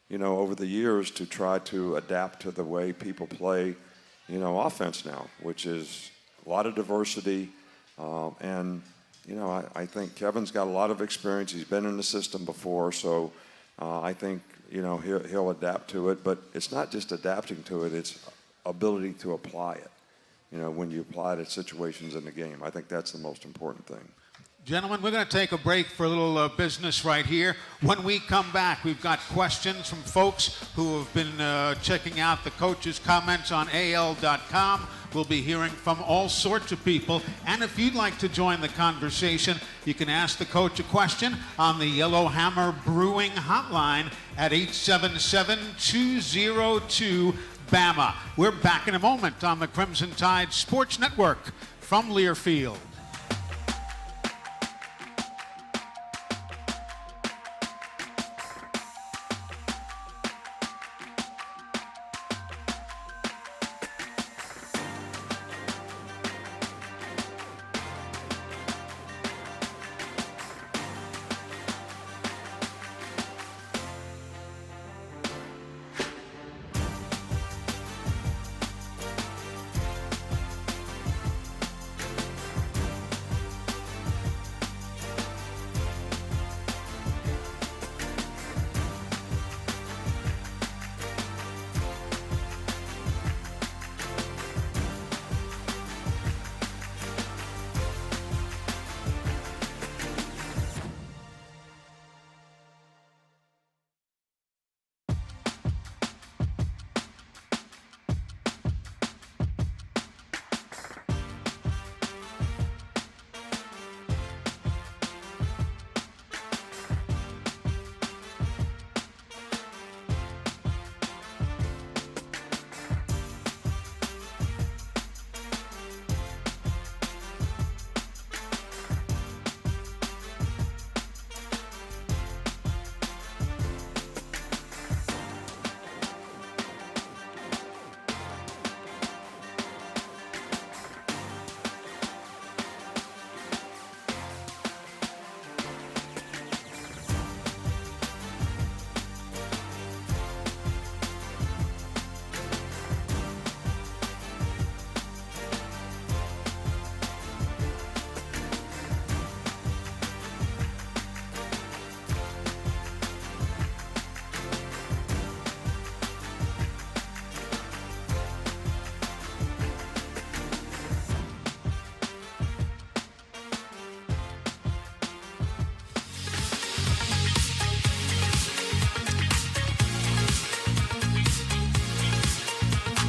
over the years to try to adapt to the way people play, offense now, which is a lot of diversity. I think Kevin's got a lot of experience. He's been in the system before, so I think, he'll adapt to it. But it's not just adapting to it, it's ability to apply it. When you apply it at situations in the game. I think that's the most important thing. Gentlemen, we're going to take a break for a little business right here. When we come back, we've got questions from folks who have been checking out the coach's comments on AL.com. We'll be hearing from all sorts of people. And if you'd like to join the conversation, you can ask the coach a question on the Yellowhammer Brewing Hotline at 877-202-BAMA. We're back in a moment on the Crimson Tide Sports Network from Learfield.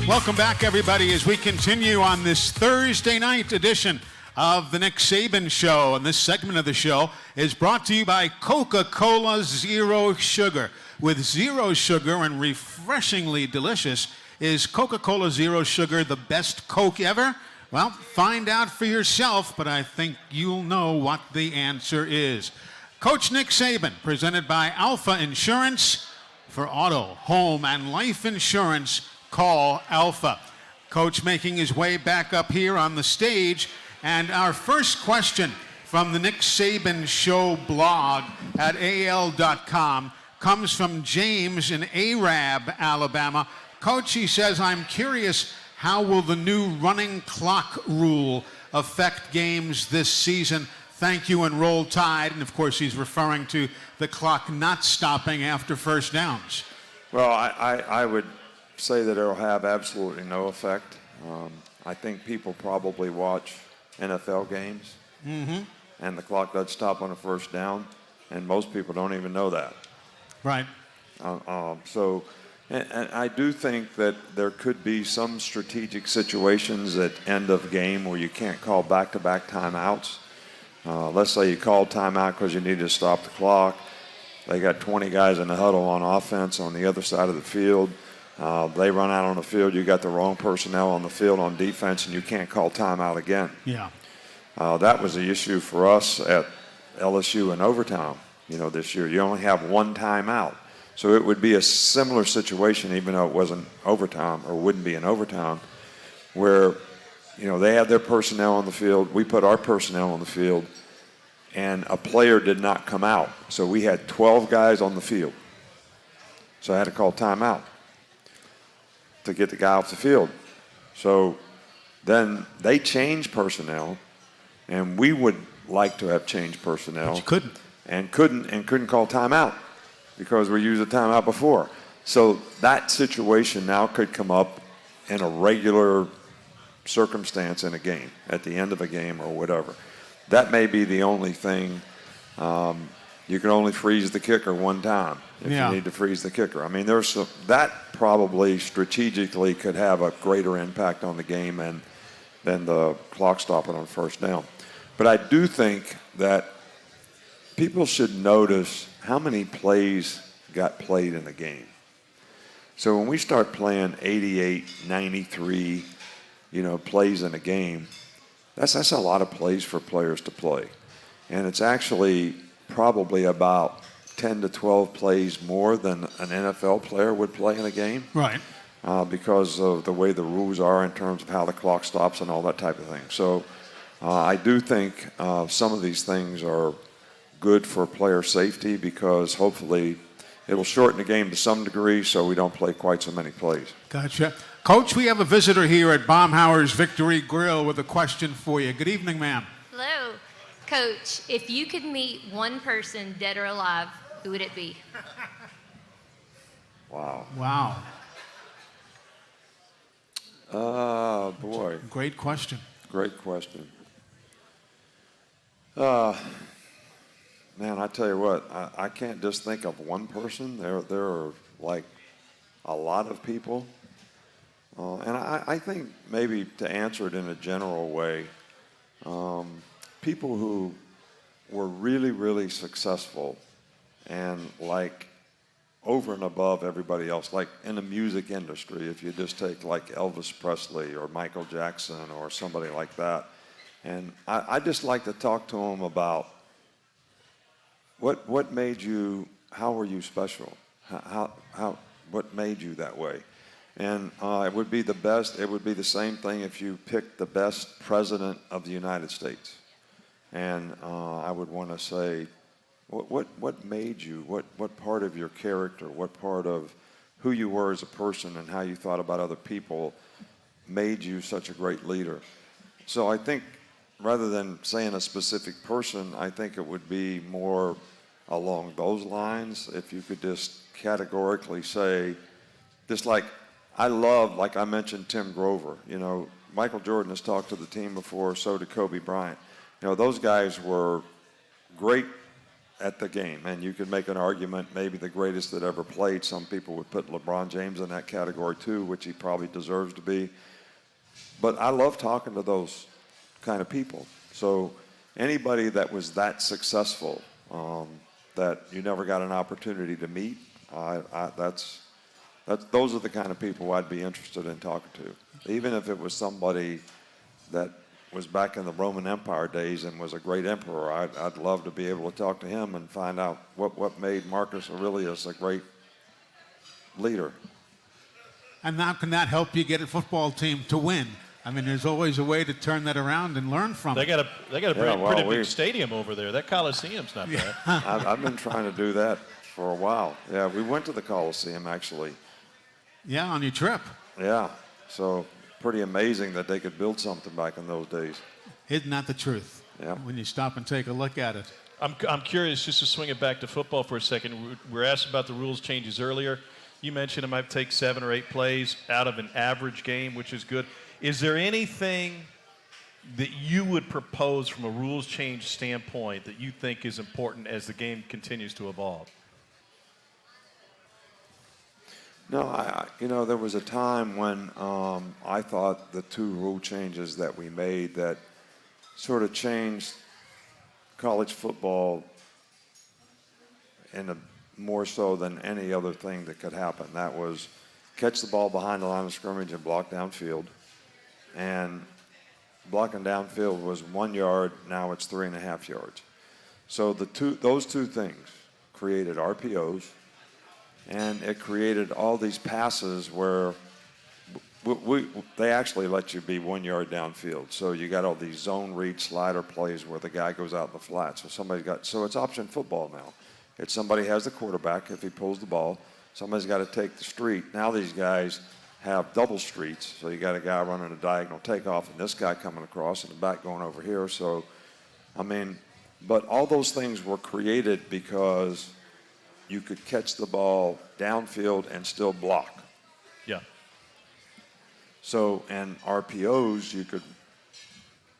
Welcome back, everybody, as we continue on this Thursday night edition of the Nick Saban Show. And this segment of the show is brought to you by Coca-Cola Zero Sugar. With zero sugar and refreshingly delicious, is Coca-Cola Zero Sugar the best Coke ever? Well, find out for yourself, but I think you'll know what the answer is. Coach Nick Saban, presented by Alfa Insurance. For auto, home, and life insurance, call Alfa. Coach making his way back up here on the stage. And our first question from the Nick Saban Show blog at AL.com comes from James in Arab, Alabama. Coach, he says, I'm curious, how will the new running clock rule affect games this season? Thank you, and roll tide. And, of course, he's referring to the clock not stopping after first downs. Well, I would say that it'll have absolutely no effect. I think people probably watch NFL games, and the clock does stop on a first down, and most people don't even know that. Right. And I do think that there could be some strategic situations at end of game where you can't call back-to-back timeouts. Let's say you call timeout because you need to stop the clock. They got 20 guys in the huddle on offense on the other side of the field. They run out on the field. You got the wrong personnel on the field on defense, and you can't call timeout again. Yeah. That was the issue for us at LSU in overtime, this year. You only have one timeout. So it would be a similar situation, even though it wasn't overtime or wouldn't be in overtime, where, they had their personnel on the field. We put our personnel on the field, and a player did not come out. So we had 12 guys on the field. So I had to call timeout to get the guy off the field. So then they changed personnel, and we would like to have changed personnel. But you couldn't. And couldn't call timeout because we used a timeout before. So that situation now could come up in a regular circumstance in a game, at the end of a game or whatever. That may be the only thing. You can only freeze the kicker one time if you need to freeze the kicker. I mean, that probably strategically could have a greater impact on the game than the clock stopping on first down. But I do think that people should notice how many plays got played in the game. So when we start playing 88, 93, plays in a game, that's a lot of plays for players to play. And it's actually probably about 10 to 12 plays more than an NFL player would play in a game. Right. Because of the way the rules are in terms of how the clock stops and all that type of thing. So I do think some of these things are good for player safety because hopefully it'll shorten the game to some degree so we don't play quite so many plays. Gotcha. Coach, we have a visitor here at Baumhauer's Victory Grill with a question for you. Good evening, ma'am. Hello. Coach, if you could meet one person, dead or alive, who would it be? Wow. Boy. Great question. Great question. Man, I tell you what, I can't just think of one person. There are like a lot of people. And I think maybe to answer it in a general way, people who were really, really successful and like over and above everybody else, like in the music industry, if you just take like Elvis Presley or Michael Jackson or somebody like that. And I just like to talk to them about what made you, how were you special? What made you that way? And it would be the same thing if you picked the best president of the United States. And I would want to say, what made you, what part of your character, what part of who you were as a person and how you thought about other people made you such a great leader? So I think rather than saying a specific person, I think it would be more along those lines. If you could just categorically say, just like I love, like I mentioned, Tim Grover. Michael Jordan has talked to the team before, so did Kobe Bryant. Those guys were great at the game. And you could make an argument, maybe the greatest that ever played. Some people would put LeBron James in that category too, which he probably deserves to be. But I love talking to those kind of people. So anybody that was that successful that you never got an opportunity to meet, those are the kind of people I'd be interested in talking to. Even if it was somebody that was back in the Roman Empire days and was a great emperor, I'd love to be able to talk to him and find out what made Marcus Aurelius a great leader. And how can that help you get a football team to win? I mean, there's always a way to turn that around and learn from it. They got a pretty big stadium over there. That Coliseum's not bad. I've been trying to do that for a while. Yeah, we went to the Coliseum, actually. Yeah, on your trip. Yeah, so pretty amazing that they could build something back in those days. Isn't that the truth? Yeah. When you stop and take a look at it. I'm curious, just to swing it back to football for a second. We were asked about the rules changes earlier. You mentioned it might take 7 or 8 plays out of an average game, which is good. Is there anything that you would propose from a rules change standpoint that you think is important as the game continues to evolve? No, there was a time when I thought the 2 rule changes that we made that sort of changed college football in a more so than any other thing that could happen. That was catch the ball behind the line of scrimmage and block downfield. And blocking downfield was 1 yard, now it's 3.5 yards. So those two things created RPOs, and it created all these passes where they actually let you be 1 yard downfield. So you got all these zone read slider plays where the guy goes out in the flat. So it's option football now. It's somebody has the quarterback. If he pulls the ball, somebody's got to take the street. Now these guys have double streets. So you got a guy running a diagonal takeoff and this guy coming across and the back going over here. So, but all those things were created because you could catch the ball downfield and still block. Yeah. So, and RPOs, you could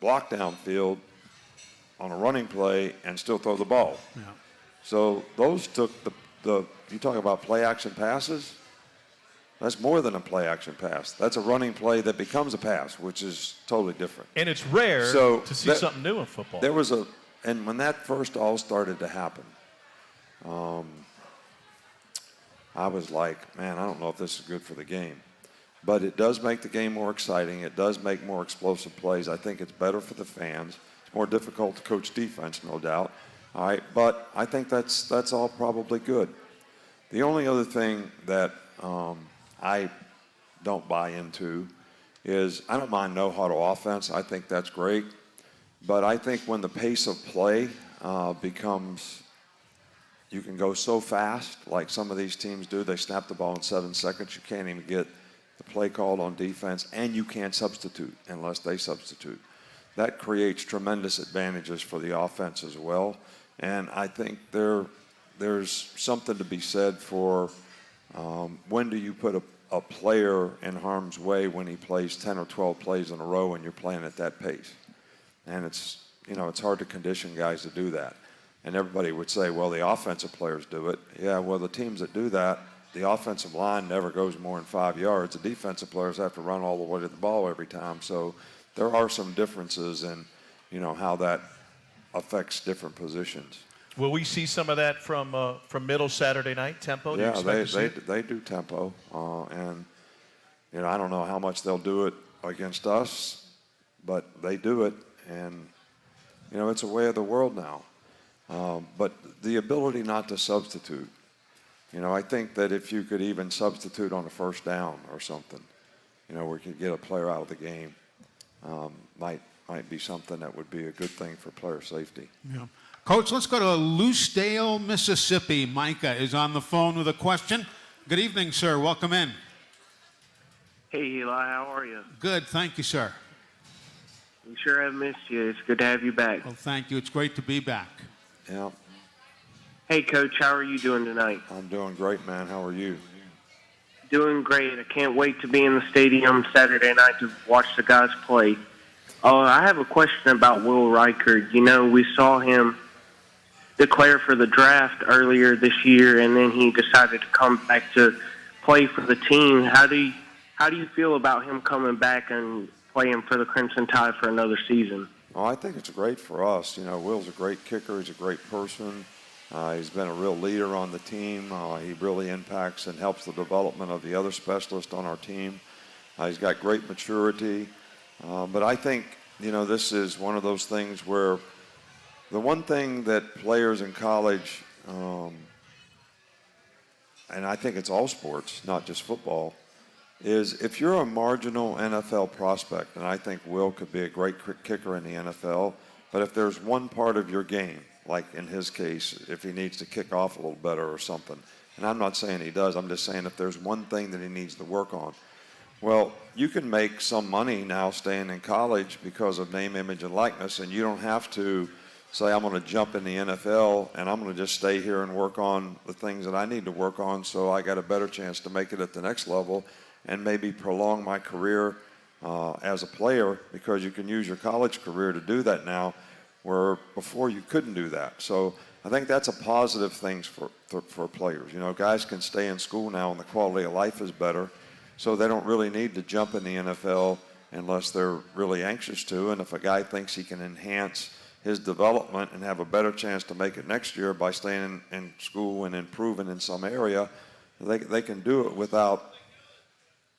block downfield on a running play and still throw the ball. Yeah. So those took you talk about play action passes, that's more than a play action pass. That's a running play that becomes a pass, which is totally different. And it's rare to see something new in football. There was and when that first all started to happen, I was like, man, I don't know if this is good for the game. But it does make the game more exciting. It does make more explosive plays. I think it's better for the fans. It's more difficult to coach defense, no doubt. All right, but I think that's all probably good. The only other thing that I don't buy into is I don't mind no huddle offense. I think that's great. But I think when the pace of play becomes, you can go so fast, like some of these teams do. They snap the ball in 7 seconds. You can't even get the play called on defense, and you can't substitute unless they substitute. That creates tremendous advantages for the offense as well. And I think there's something to be said for when do you put a player in harm's way when he plays 10 or 12 plays in a row and you're playing at that pace. And it's hard to condition guys to do that. And everybody would say, well, the offensive players do it. Yeah, well, the teams that do that, the offensive line never goes more than 5 yards. The defensive players have to run all the way to the ball every time. So there are some differences in, how that affects different positions. Will we see some of that from middle Saturday night tempo? Yeah, they do tempo, and I don't know how much they'll do it against us, but they do it, and it's a way of the world now. But the ability not to substitute, I think that if you could even substitute on a first down or something, where you could get a player out of the game, might be something that would be a good thing for player safety. Yeah. Coach, let's go to Loosedale, Mississippi. Micah is on the phone with a question. Good evening, sir. Welcome in. Hey, Eli. How are you? Good. Thank you, sir. We sure have missed you. It's good to have you back. Well, thank you. It's great to be back. Yeah. Hey, Coach. How are you doing tonight? I'm doing great, man. How are you? Doing great. I can't wait to be in the stadium Saturday night to watch the guys play. I have a question about Will Reichard. We saw him declare for the draft earlier this year, and then he decided to come back to play for the team. How do you feel about him coming back and playing for the Crimson Tide for another season? Well, I think it's great for us. You know, Will's a great kicker. He's a great person. He's been a real leader on the team. He really impacts and helps the development of the other specialists on our team. He's got great maturity. But I think, you know, this is one of those things where the one thing that players in college, and I think it's all sports, not just football, is if you're a marginal NFL prospect, and I think Will could be a great kicker in the NFL, but if there's one part of your game, like in his case, if he needs to kick off a little better or something, and I'm not saying he does, I'm just saying if there's one thing that he needs to work on, well, you can make some money now staying in college because of name, image, and likeness, and you don't have to say, I'm going to jump in the NFL and I'm going to just stay here and work on the things that I need to work on so I got a better chance to make it at the next level and maybe prolong my career as a player, because you can use your college career to do that now, where before you couldn't do that. So I think that's a positive thing for players. You know, guys can stay in school now and the quality of life is better, so they don't really need to jump in the NFL unless they're really anxious to. And if a guy thinks he can enhance his development and have a better chance to make it next year by staying in school and improving in some area, they can do it without,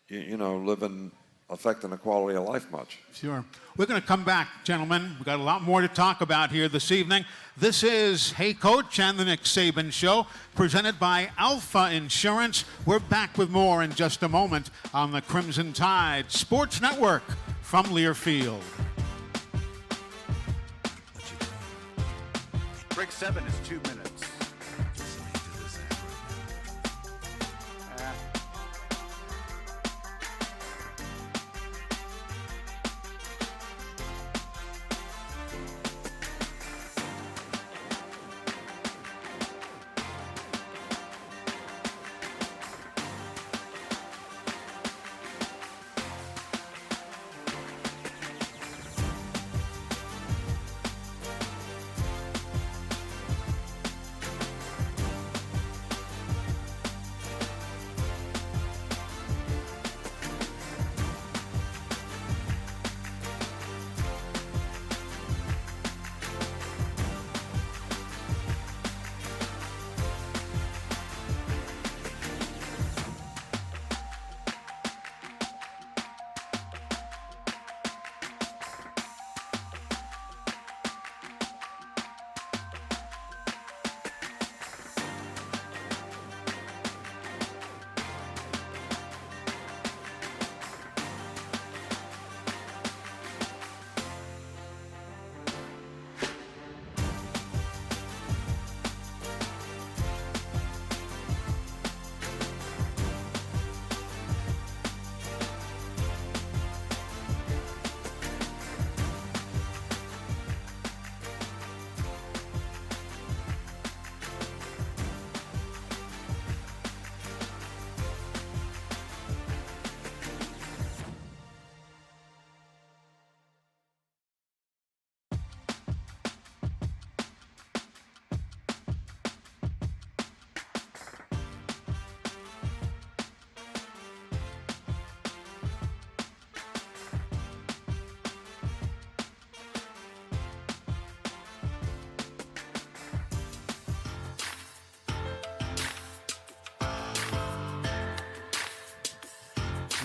you know, affecting the quality of life much. Sure. We're going to come back, gentlemen. We've got a lot more to talk about here this evening. This is Hey Coach and the Nick Saban Show, presented by Alfa Insurance. We're back with more in just a moment on the Crimson Tide Sports Network from Learfield. Break 7 is 2 minutes.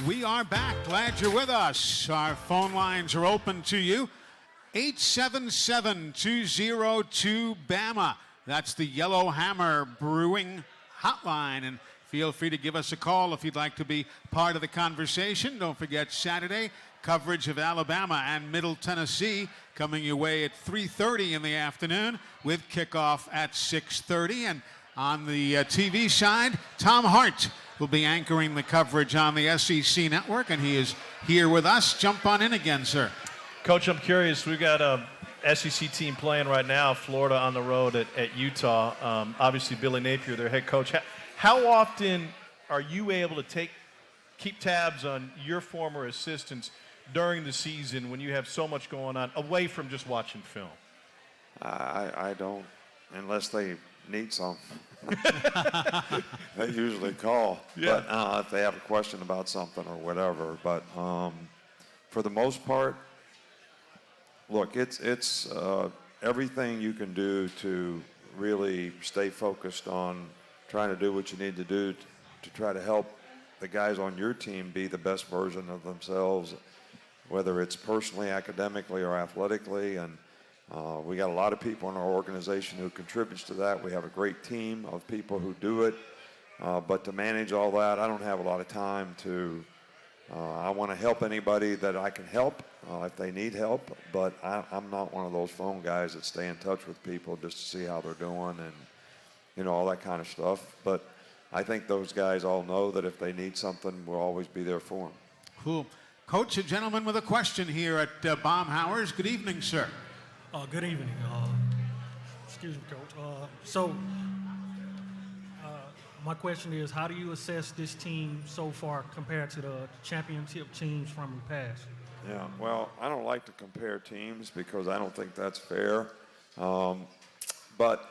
We are back. Glad you're with us. Our phone lines are open to you. 877-202-BAMA. That's the Yellow Hammer Brewing Hotline. And feel free to give us a call if you'd like to be part of the conversation. Don't forget Saturday, coverage of Alabama and Middle Tennessee coming your way at 3:30 in the afternoon with kickoff at 6:30. And on the TV side, Tom Hart will be anchoring the coverage on the SEC network, and he is here with us. Jump on in again, sir. Coach, I'm curious. We've got a SEC team playing right now, Florida on the road at Utah. Obviously, Billy Napier, their head coach. How often are you able to keep tabs on your former assistants during the season when you have so much going on, away from just watching film? I don't unless they need some. They usually call. Yeah. But if they have a question about something or whatever. But for the most part, look, it's everything you can do to really stay focused on trying to do what you need to do to try to help the guys on your team be the best version of themselves, whether it's personally, academically, or athletically. And we got a lot of people in our organization who contributes to that. We have a great team of people who do it. But to manage all that, I don't have a lot of time to. I want to help anybody that I can help if they need help. But I'm not one of those phone guys that stay in touch with people just to see how they're doing and all that kind of stuff. But I think those guys all know that if they need something, we'll always be there for them. Cool. Coach, a gentleman with a question here at Baumhower's. Good evening, sir. Good evening. Excuse me, Coach. My question is, how do you assess this team so far compared to the championship teams from the past? Yeah, well, I don't like to compare teams because I don't think that's fair. But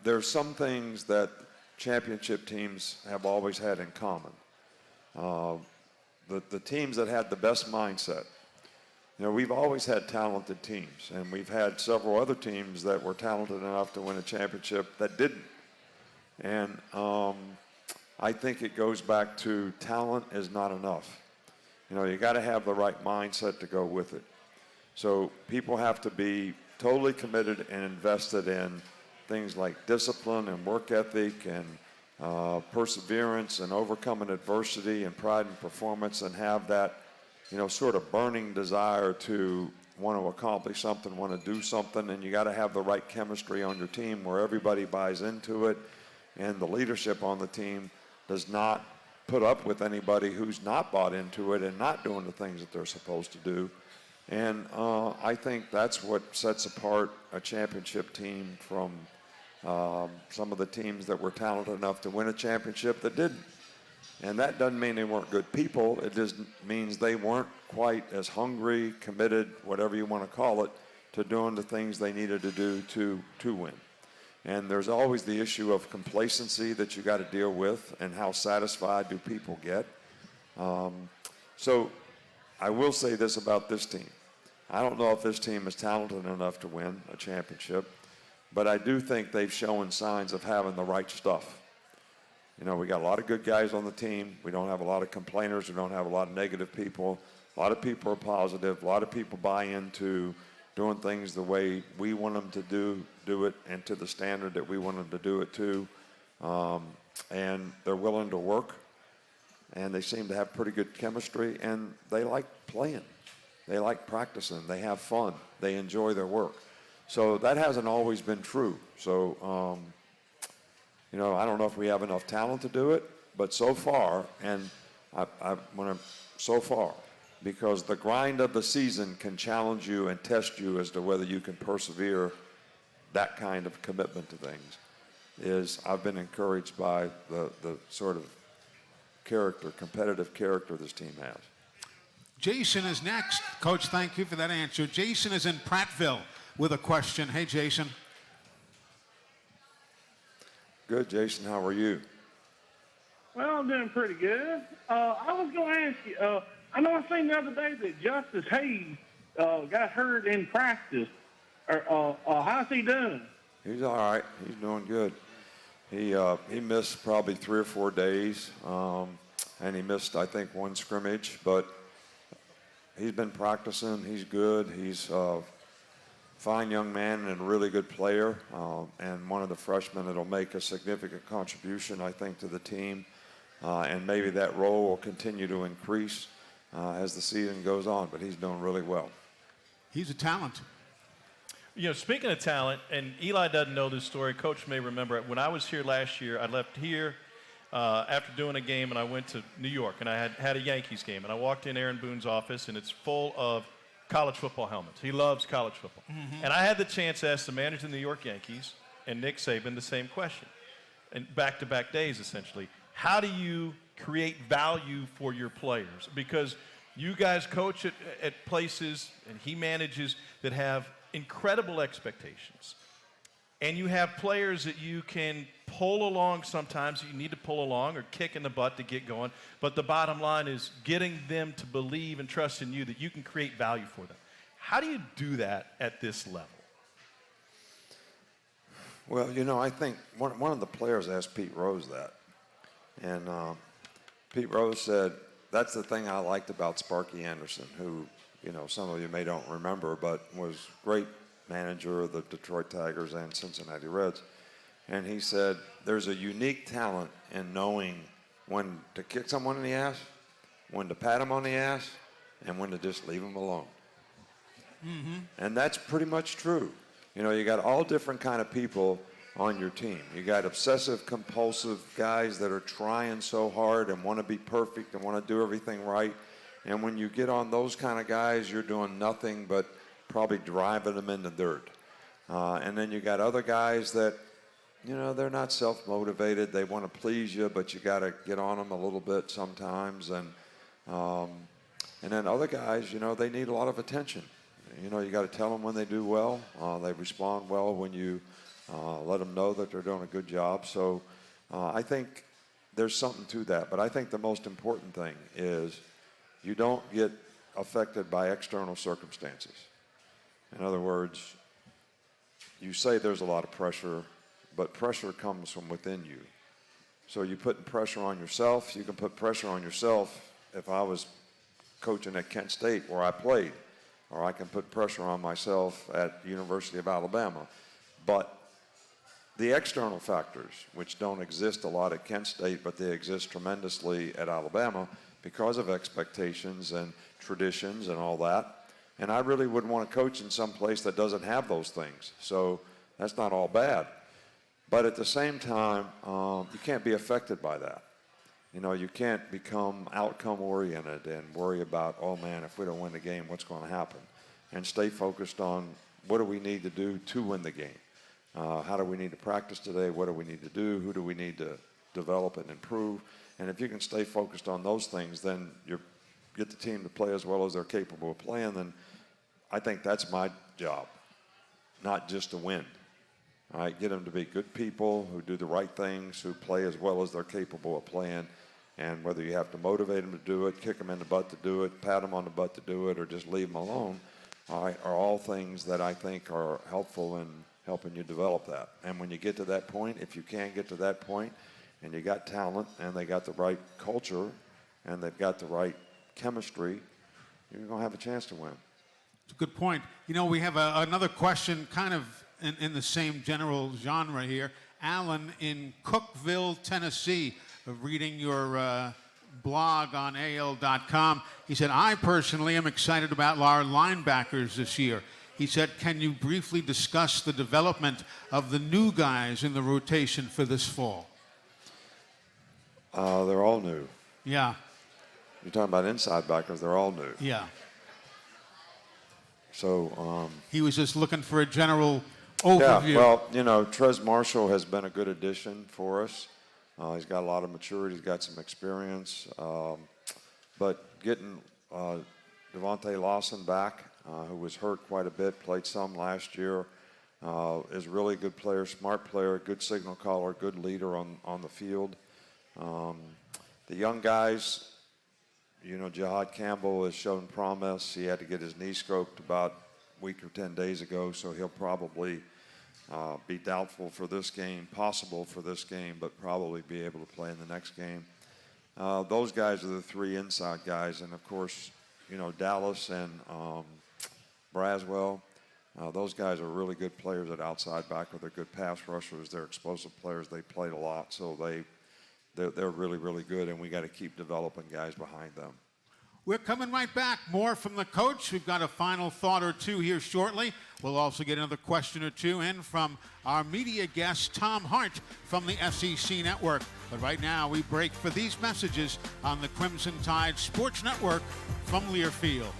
there's some things that championship teams have always had in common. The teams that had the best mindset. We've always had talented teams, and we've had several other teams that were talented enough to win a championship that didn't. And I think it goes back to talent is not enough. You got to have the right mindset to go with it. So people have to be totally committed and invested in things like discipline and work ethic and perseverance and overcoming adversity and pride in performance, and have that sort of burning desire to want to accomplish something, want to do something. And you got to have the right chemistry on your team where everybody buys into it, and the leadership on the team does not put up with anybody who's not bought into it and not doing the things that they're supposed to do. And I think that's what sets apart a championship team from some of the teams that were talented enough to win a championship that didn't. And that doesn't mean they weren't good people. It just means they weren't quite as hungry, committed, whatever you want to call it, to doing the things they needed to do to win. And there's always the issue of complacency that you got to deal with, and how satisfied do people get. So I will say this about this team. I don't know if this team is talented enough to win a championship, but I do think they've shown signs of having the right stuff. We got a lot of good guys on the team. We don't have a lot of complainers. We don't have a lot of negative people. A lot of people are positive. A lot of people buy into doing things the way we want them to do it, and to the standard that we want them to do it to. And they're willing to work, and they seem to have pretty good chemistry, and they like playing. They like practicing. They have fun. They enjoy their work. So that hasn't always been true. So, I don't know if we have enough talent to do it, but so far, and so far, because the grind of the season can challenge you and test you as to whether you can persevere that kind of commitment to things, I've been encouraged by the sort of competitive character this team has. Jason is next. Coach, thank you for that answer. Jason is in Prattville with a question. Hey, Jason. Good, Jason. How are you? Well, I'm doing pretty good. I was going to ask you, I know I seen the other day that Justice Hayes got hurt in practice. How's he doing? He's all right. He's doing good. He missed probably 3 or 4 days, and he missed, I think, 1 scrimmage. But he's been practicing. He's good. He's a fine young man and a really good player, and one of the freshmen that'll make a significant contribution, I think, to the team. And maybe that role will continue to increase as the season goes on, but he's doing really well. He's a talent. Speaking of talent, and Eli doesn't know this story, Coach may remember it. When I was here last year, I left here after doing a game, and I went to New York, and I had a Yankees game, and I walked in Aaron Boone's office, and it's full of college football helmets. He loves college football. Mm-hmm. And I had the chance to ask the manager of the New York Yankees and Nick Saban the same question, and back-to-back days, essentially. How do you create value for your players? Because you guys coach at places, and he manages, that have incredible expectations. and you have players that you can pull along sometimes. You need to pull along or kick in the butt to get going. But the bottom line is getting them to believe and trust in you that you can create value for them. How do you do that at this level? Well, I think one of the players asked Pete Rose that. And Pete Rose said, that's the thing I liked about Sparky Anderson, who, some of you may don't remember, but was great manager of the Detroit Tigers and Cincinnati Reds. And he said, there's a unique talent in knowing when to kick someone in the ass, when to pat them on the ass, and when to just leave them alone. Mm-hmm. And that's pretty much true. You got all different kind of people on your team. You got obsessive compulsive guys that are trying so hard and want to be perfect and want to do everything right. And when you get on those kind of guys, you're doing nothing but probably driving them in the dirt. And then you got other guys that, they're not self-motivated. They want to please you, but you got to get on them a little bit sometimes. And then other guys, they need a lot of attention. You got to tell them when they do well. They respond well when you let them know that they're doing a good job. So I think there's something to that. But I think the most important thing is you don't get affected by external circumstances. In other words, you say there's a lot of pressure, but pressure comes from within you. So you put pressure on yourself. You can put pressure on yourself if I was coaching at Kent State where I played, or I can put pressure on myself at University of Alabama. But the external factors, which don't exist a lot at Kent State, but they exist tremendously at Alabama because of expectations and traditions and all that. And I really wouldn't want to coach in some place that doesn't have those things. So that's not all bad. But at the same time, you can't be affected by that. You can't become outcome-oriented and worry about, oh, man, if we don't win the game, what's going to happen? And stay focused on what do we need to do to win the game? How do we need to practice today? What do we need to do? Who do we need to develop and improve? And if you can stay focused on those things, then you get the team to play as well as they're capable of playing. Then I think that's my job, not just to win. All right, get them to be good people who do the right things, who play as well as they're capable of playing. And whether you have to motivate them to do it, kick them in the butt to do it, pat them on the butt to do it, or just leave them alone, all right, are all things that I think are helpful in helping you develop that. And when you get to that point, if you can get to that point, and you got talent, and they got the right culture, and they've got the right chemistry, you're going to have a chance to win. It's a good point. We have another question kind of in the same general genre here. Alan in Cookeville, Tennessee, reading your blog on AL.com. He said, I personally am excited about our linebackers this year. He said, can you briefly discuss the development of the new guys in the rotation for this fall? They're all new. Yeah. You're talking about inside backers, they're all new. Yeah. So he was just looking for a general overview. Yeah, well, Trez Marshall has been a good addition for us. He's got a lot of maturity. He's got some experience. But getting Devontae Lawson back, who was hurt quite a bit, played some last year, is really a good player, smart player, good signal caller, good leader on the field. The young guys, Jihad Campbell has shown promise. He had to get his knee scoped about a week or 10 days ago, so he'll probably be doubtful for this game, possible for this game, but probably be able to play in the next game. Those guys are the three inside guys, and of course, Dallas and Braswell. Those guys are really good players at outside backer. They're good pass rushers. They're explosive players. They played a lot, so they're really, really good, and we got to keep developing guys behind them. We're coming right back. More from the coach. We've got a final thought or two here shortly. We'll also get another question or two in from our media guest, Tom Hart, from the SEC Network. But right now, we break for these messages on the Crimson Tide Sports Network from Learfield.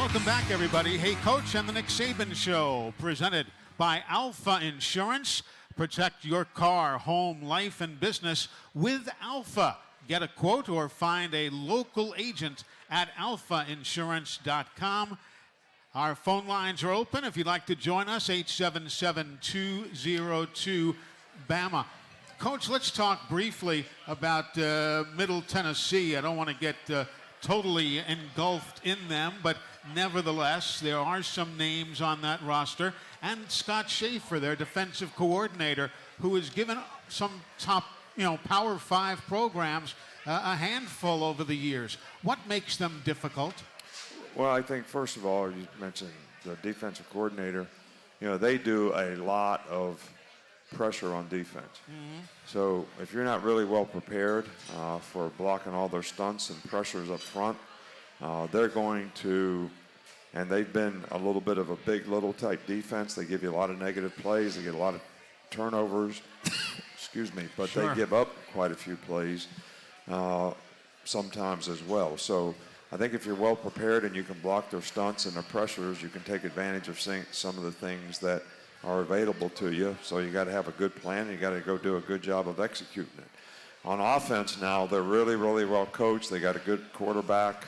Welcome back, everybody. Hey, Coach, and the Nick Saban Show, presented by Alfa Insurance. Protect your car, home, life, and business with Alfa. Get a quote or find a local agent at alfainsurance.com. Our phone lines are open. If you'd like to join us, 877-202-BAMA. Coach, let's talk briefly about Middle Tennessee. I don't want to get totally engulfed in them, but nevertheless, there are some names on that roster. And Scott Schaefer, their defensive coordinator, who has given some top, Power 5 programs a handful over the years. What makes them difficult? Well, I think, first of all, you mentioned the defensive coordinator. They do a lot of pressure on defense. Mm-hmm. So if you're not really well prepared for blocking all their stunts and pressures up front, they're going to, and they've been a little bit of a big little type defense. They give you a lot of negative plays. They get a lot of turnovers. Excuse me, but Sure. They give up quite a few plays sometimes as well. So I think if you're well prepared and you can block their stunts and their pressures, you can take advantage of some of the things that are available to you. So you got to have a good plan. And you got to go do a good job of executing it. On offense now, they're really, really well coached. They got a good quarterback.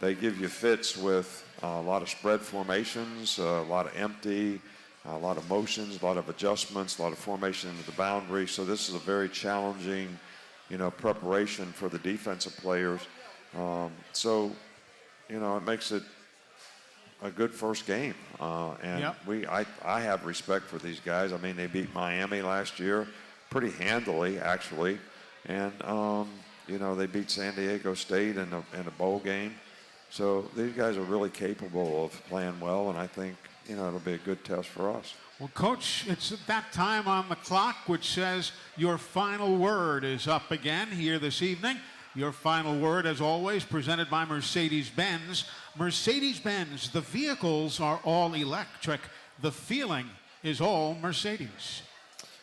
They give you fits with a lot of spread formations, a lot of empty, a lot of motions, a lot of adjustments, a lot of formation into the boundary. So this is a very challenging, preparation for the defensive players. So it makes it a good first game. And Yep. I have respect for these guys. I mean, they beat Miami last year pretty handily, actually. And, they beat San Diego State in a bowl game. So these guys are really capable of playing well, and I think, it'll be a good test for us. Well, Coach, it's at that time on the clock which says your final word is up again here this evening. Your final word, as always, presented by Mercedes-Benz. Mercedes-Benz, the vehicles are all electric. The feeling is all Mercedes.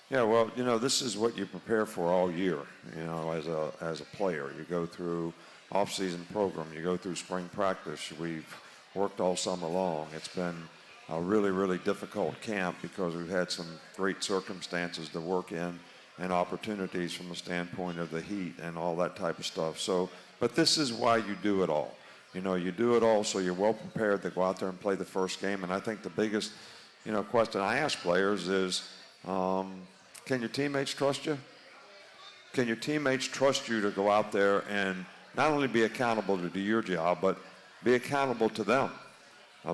Yeah, well, this is what you prepare for all year, as a player. You go through off-season program. You go through spring practice. We've worked all summer long. It's been a really, really difficult camp because we've had some great circumstances to work in and opportunities from the standpoint of the heat and all that type of stuff. So, but this is why you do it all. You do it all so you're well prepared to go out there and play the first game. And I think the biggest, question I ask players is, can your teammates trust you? Can your teammates trust you to go out there and not only be accountable to do your job, but be accountable to them?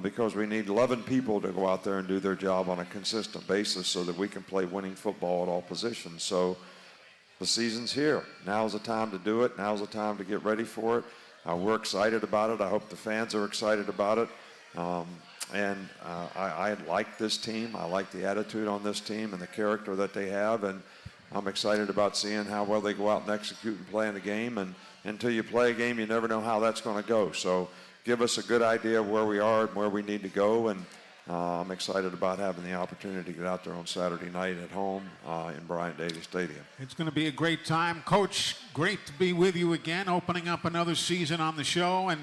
Because we need 11 people to go out there and do their job on a consistent basis so that we can play winning football at all positions. So the season's here. Now's the time to do it. Now's the time to get ready for it. We're excited about it. I hope the fans are excited about it. I like this team. I like the attitude on this team and the character that they have. And I'm excited about seeing how well they go out and execute and play in the game. And until you play a game, you never know how that's going to go. So give us a good idea of where we are and where we need to go. And I'm excited about having the opportunity to get out there on Saturday night at home in Bryant-Denny Stadium. It's going to be a great time. Coach, great to be with you again, opening up another season on the show, and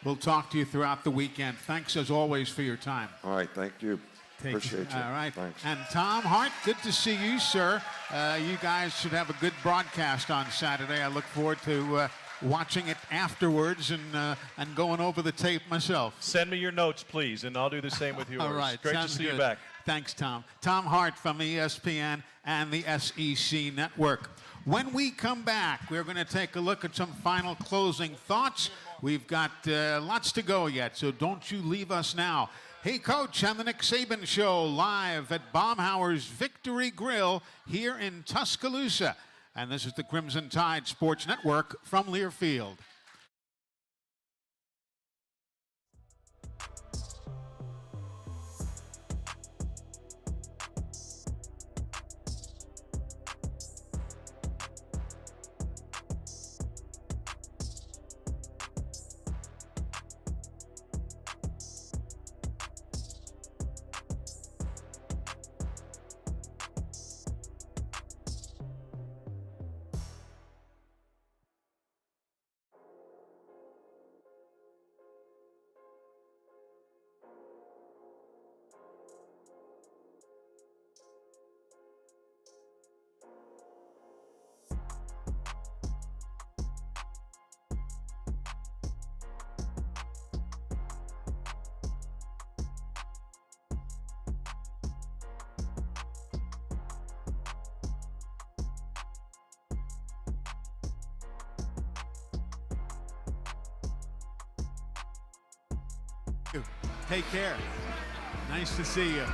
we'll talk to you throughout the weekend. Thanks, as always, for your time. All right, thank you. Appreciate you. All right. Thanks. And Tom Hart, good to see you, sir. You guys should have a good broadcast on Saturday. I look forward to watching it afterwards and going over the tape myself. Send me your notes, please, and I'll do the same with yours. All right. Great to Sounds see good. you back. Thanks, Tom. Tom Hart from ESPN and the SEC Network. When we come back, we're going to take a look at some final closing thoughts. We've got lots to go yet, so don't you leave us now. Hey, Coach, on the Nick Saban Show, live at Baumhauer's Victory Grill here in Tuscaloosa. And this is the Crimson Tide Sports Network from Learfield. Take care. Nice to see you.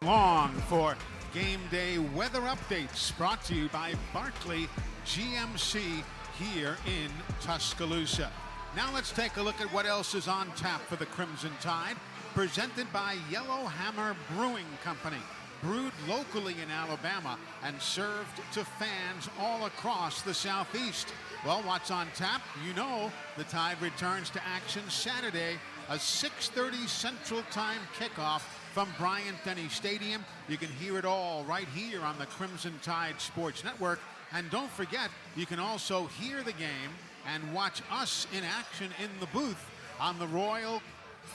Long for Game Day weather updates brought to you by Barclay GMC here in Tuscaloosa. Now let's take a look at what else is on tap for the Crimson Tide, presented by Yellowhammer Brewing Company. Brewed locally in Alabama and served to fans all across the Southeast. Well, what's on tap? You know, the Tide returns to action Saturday, a 6:30 Central Time kickoff from Bryant-Denny Stadium. You can hear it all right here on the Crimson Tide Sports Network. And don't forget, you can also hear the game and watch us in action in the booth on the Royal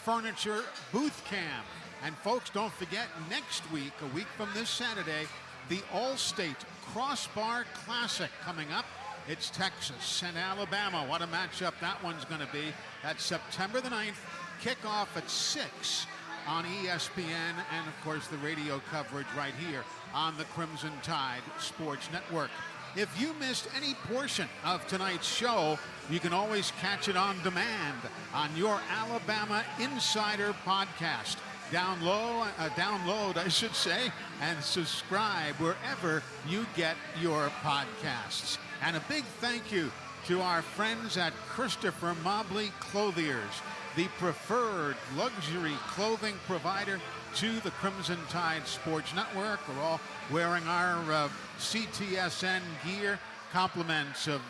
Furniture Booth Cam. And folks, don't forget, next week, a week from this Saturday, the All-State Crossbar Classic coming up. It's Texas and Alabama. What a matchup that one's going to be. That's September the 9th, kickoff at 6 on ESPN, and of course the radio coverage right here on the Crimson Tide Sports Network. If you missed any portion of tonight's show, you can always catch it on demand on your Alabama Insider podcast. Download, I should say, and subscribe wherever you get your podcasts. And a big thank you to our friends at Christopher Mobley Clothiers, the preferred luxury clothing provider to the Crimson Tide Sports Network. We're all wearing our CTSN gear, compliments of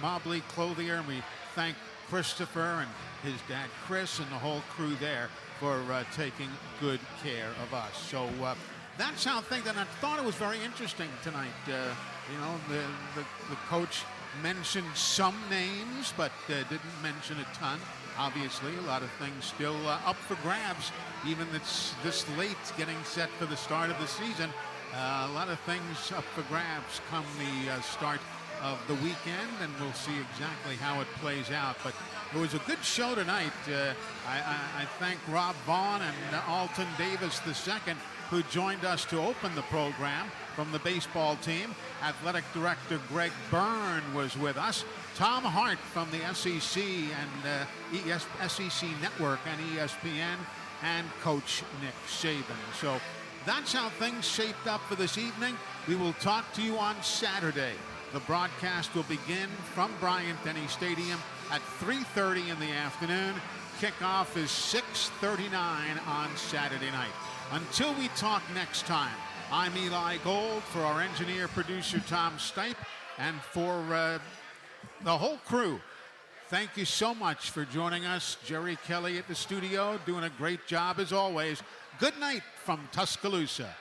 Mobley Clothier, and we thank Christopher and his dad Chris and the whole crew there for taking good care of us. So that's how things, and I thought it was very interesting tonight. The coach mentioned some names, but didn't mention a ton. Obviously, a lot of things still up for grabs, even it's this late getting set for the start of the season. A lot of things up for grabs come the start of the weekend, and we'll see exactly how it plays out. But it was a good show tonight. I thank Rob Vaughn and Alton Davis II, who joined us to open the program from the baseball team. Athletic Director Greg Byrne was with us. Tom Hart from the SEC and SEC Network and ESPN, and Coach Nick Saban. So that's how things shaped up for this evening. We will talk to you on Saturday. The broadcast will begin from Bryant-Denny Stadium at 3:30 in the afternoon. Kickoff is 6:39 on Saturday night. Until we talk next time, I'm Eli Gold for our engineer, producer Tom Stipe, and for the whole crew. Thank you so much for joining us. Jerry Kelly at the studio doing a great job as always. Good night from Tuscaloosa.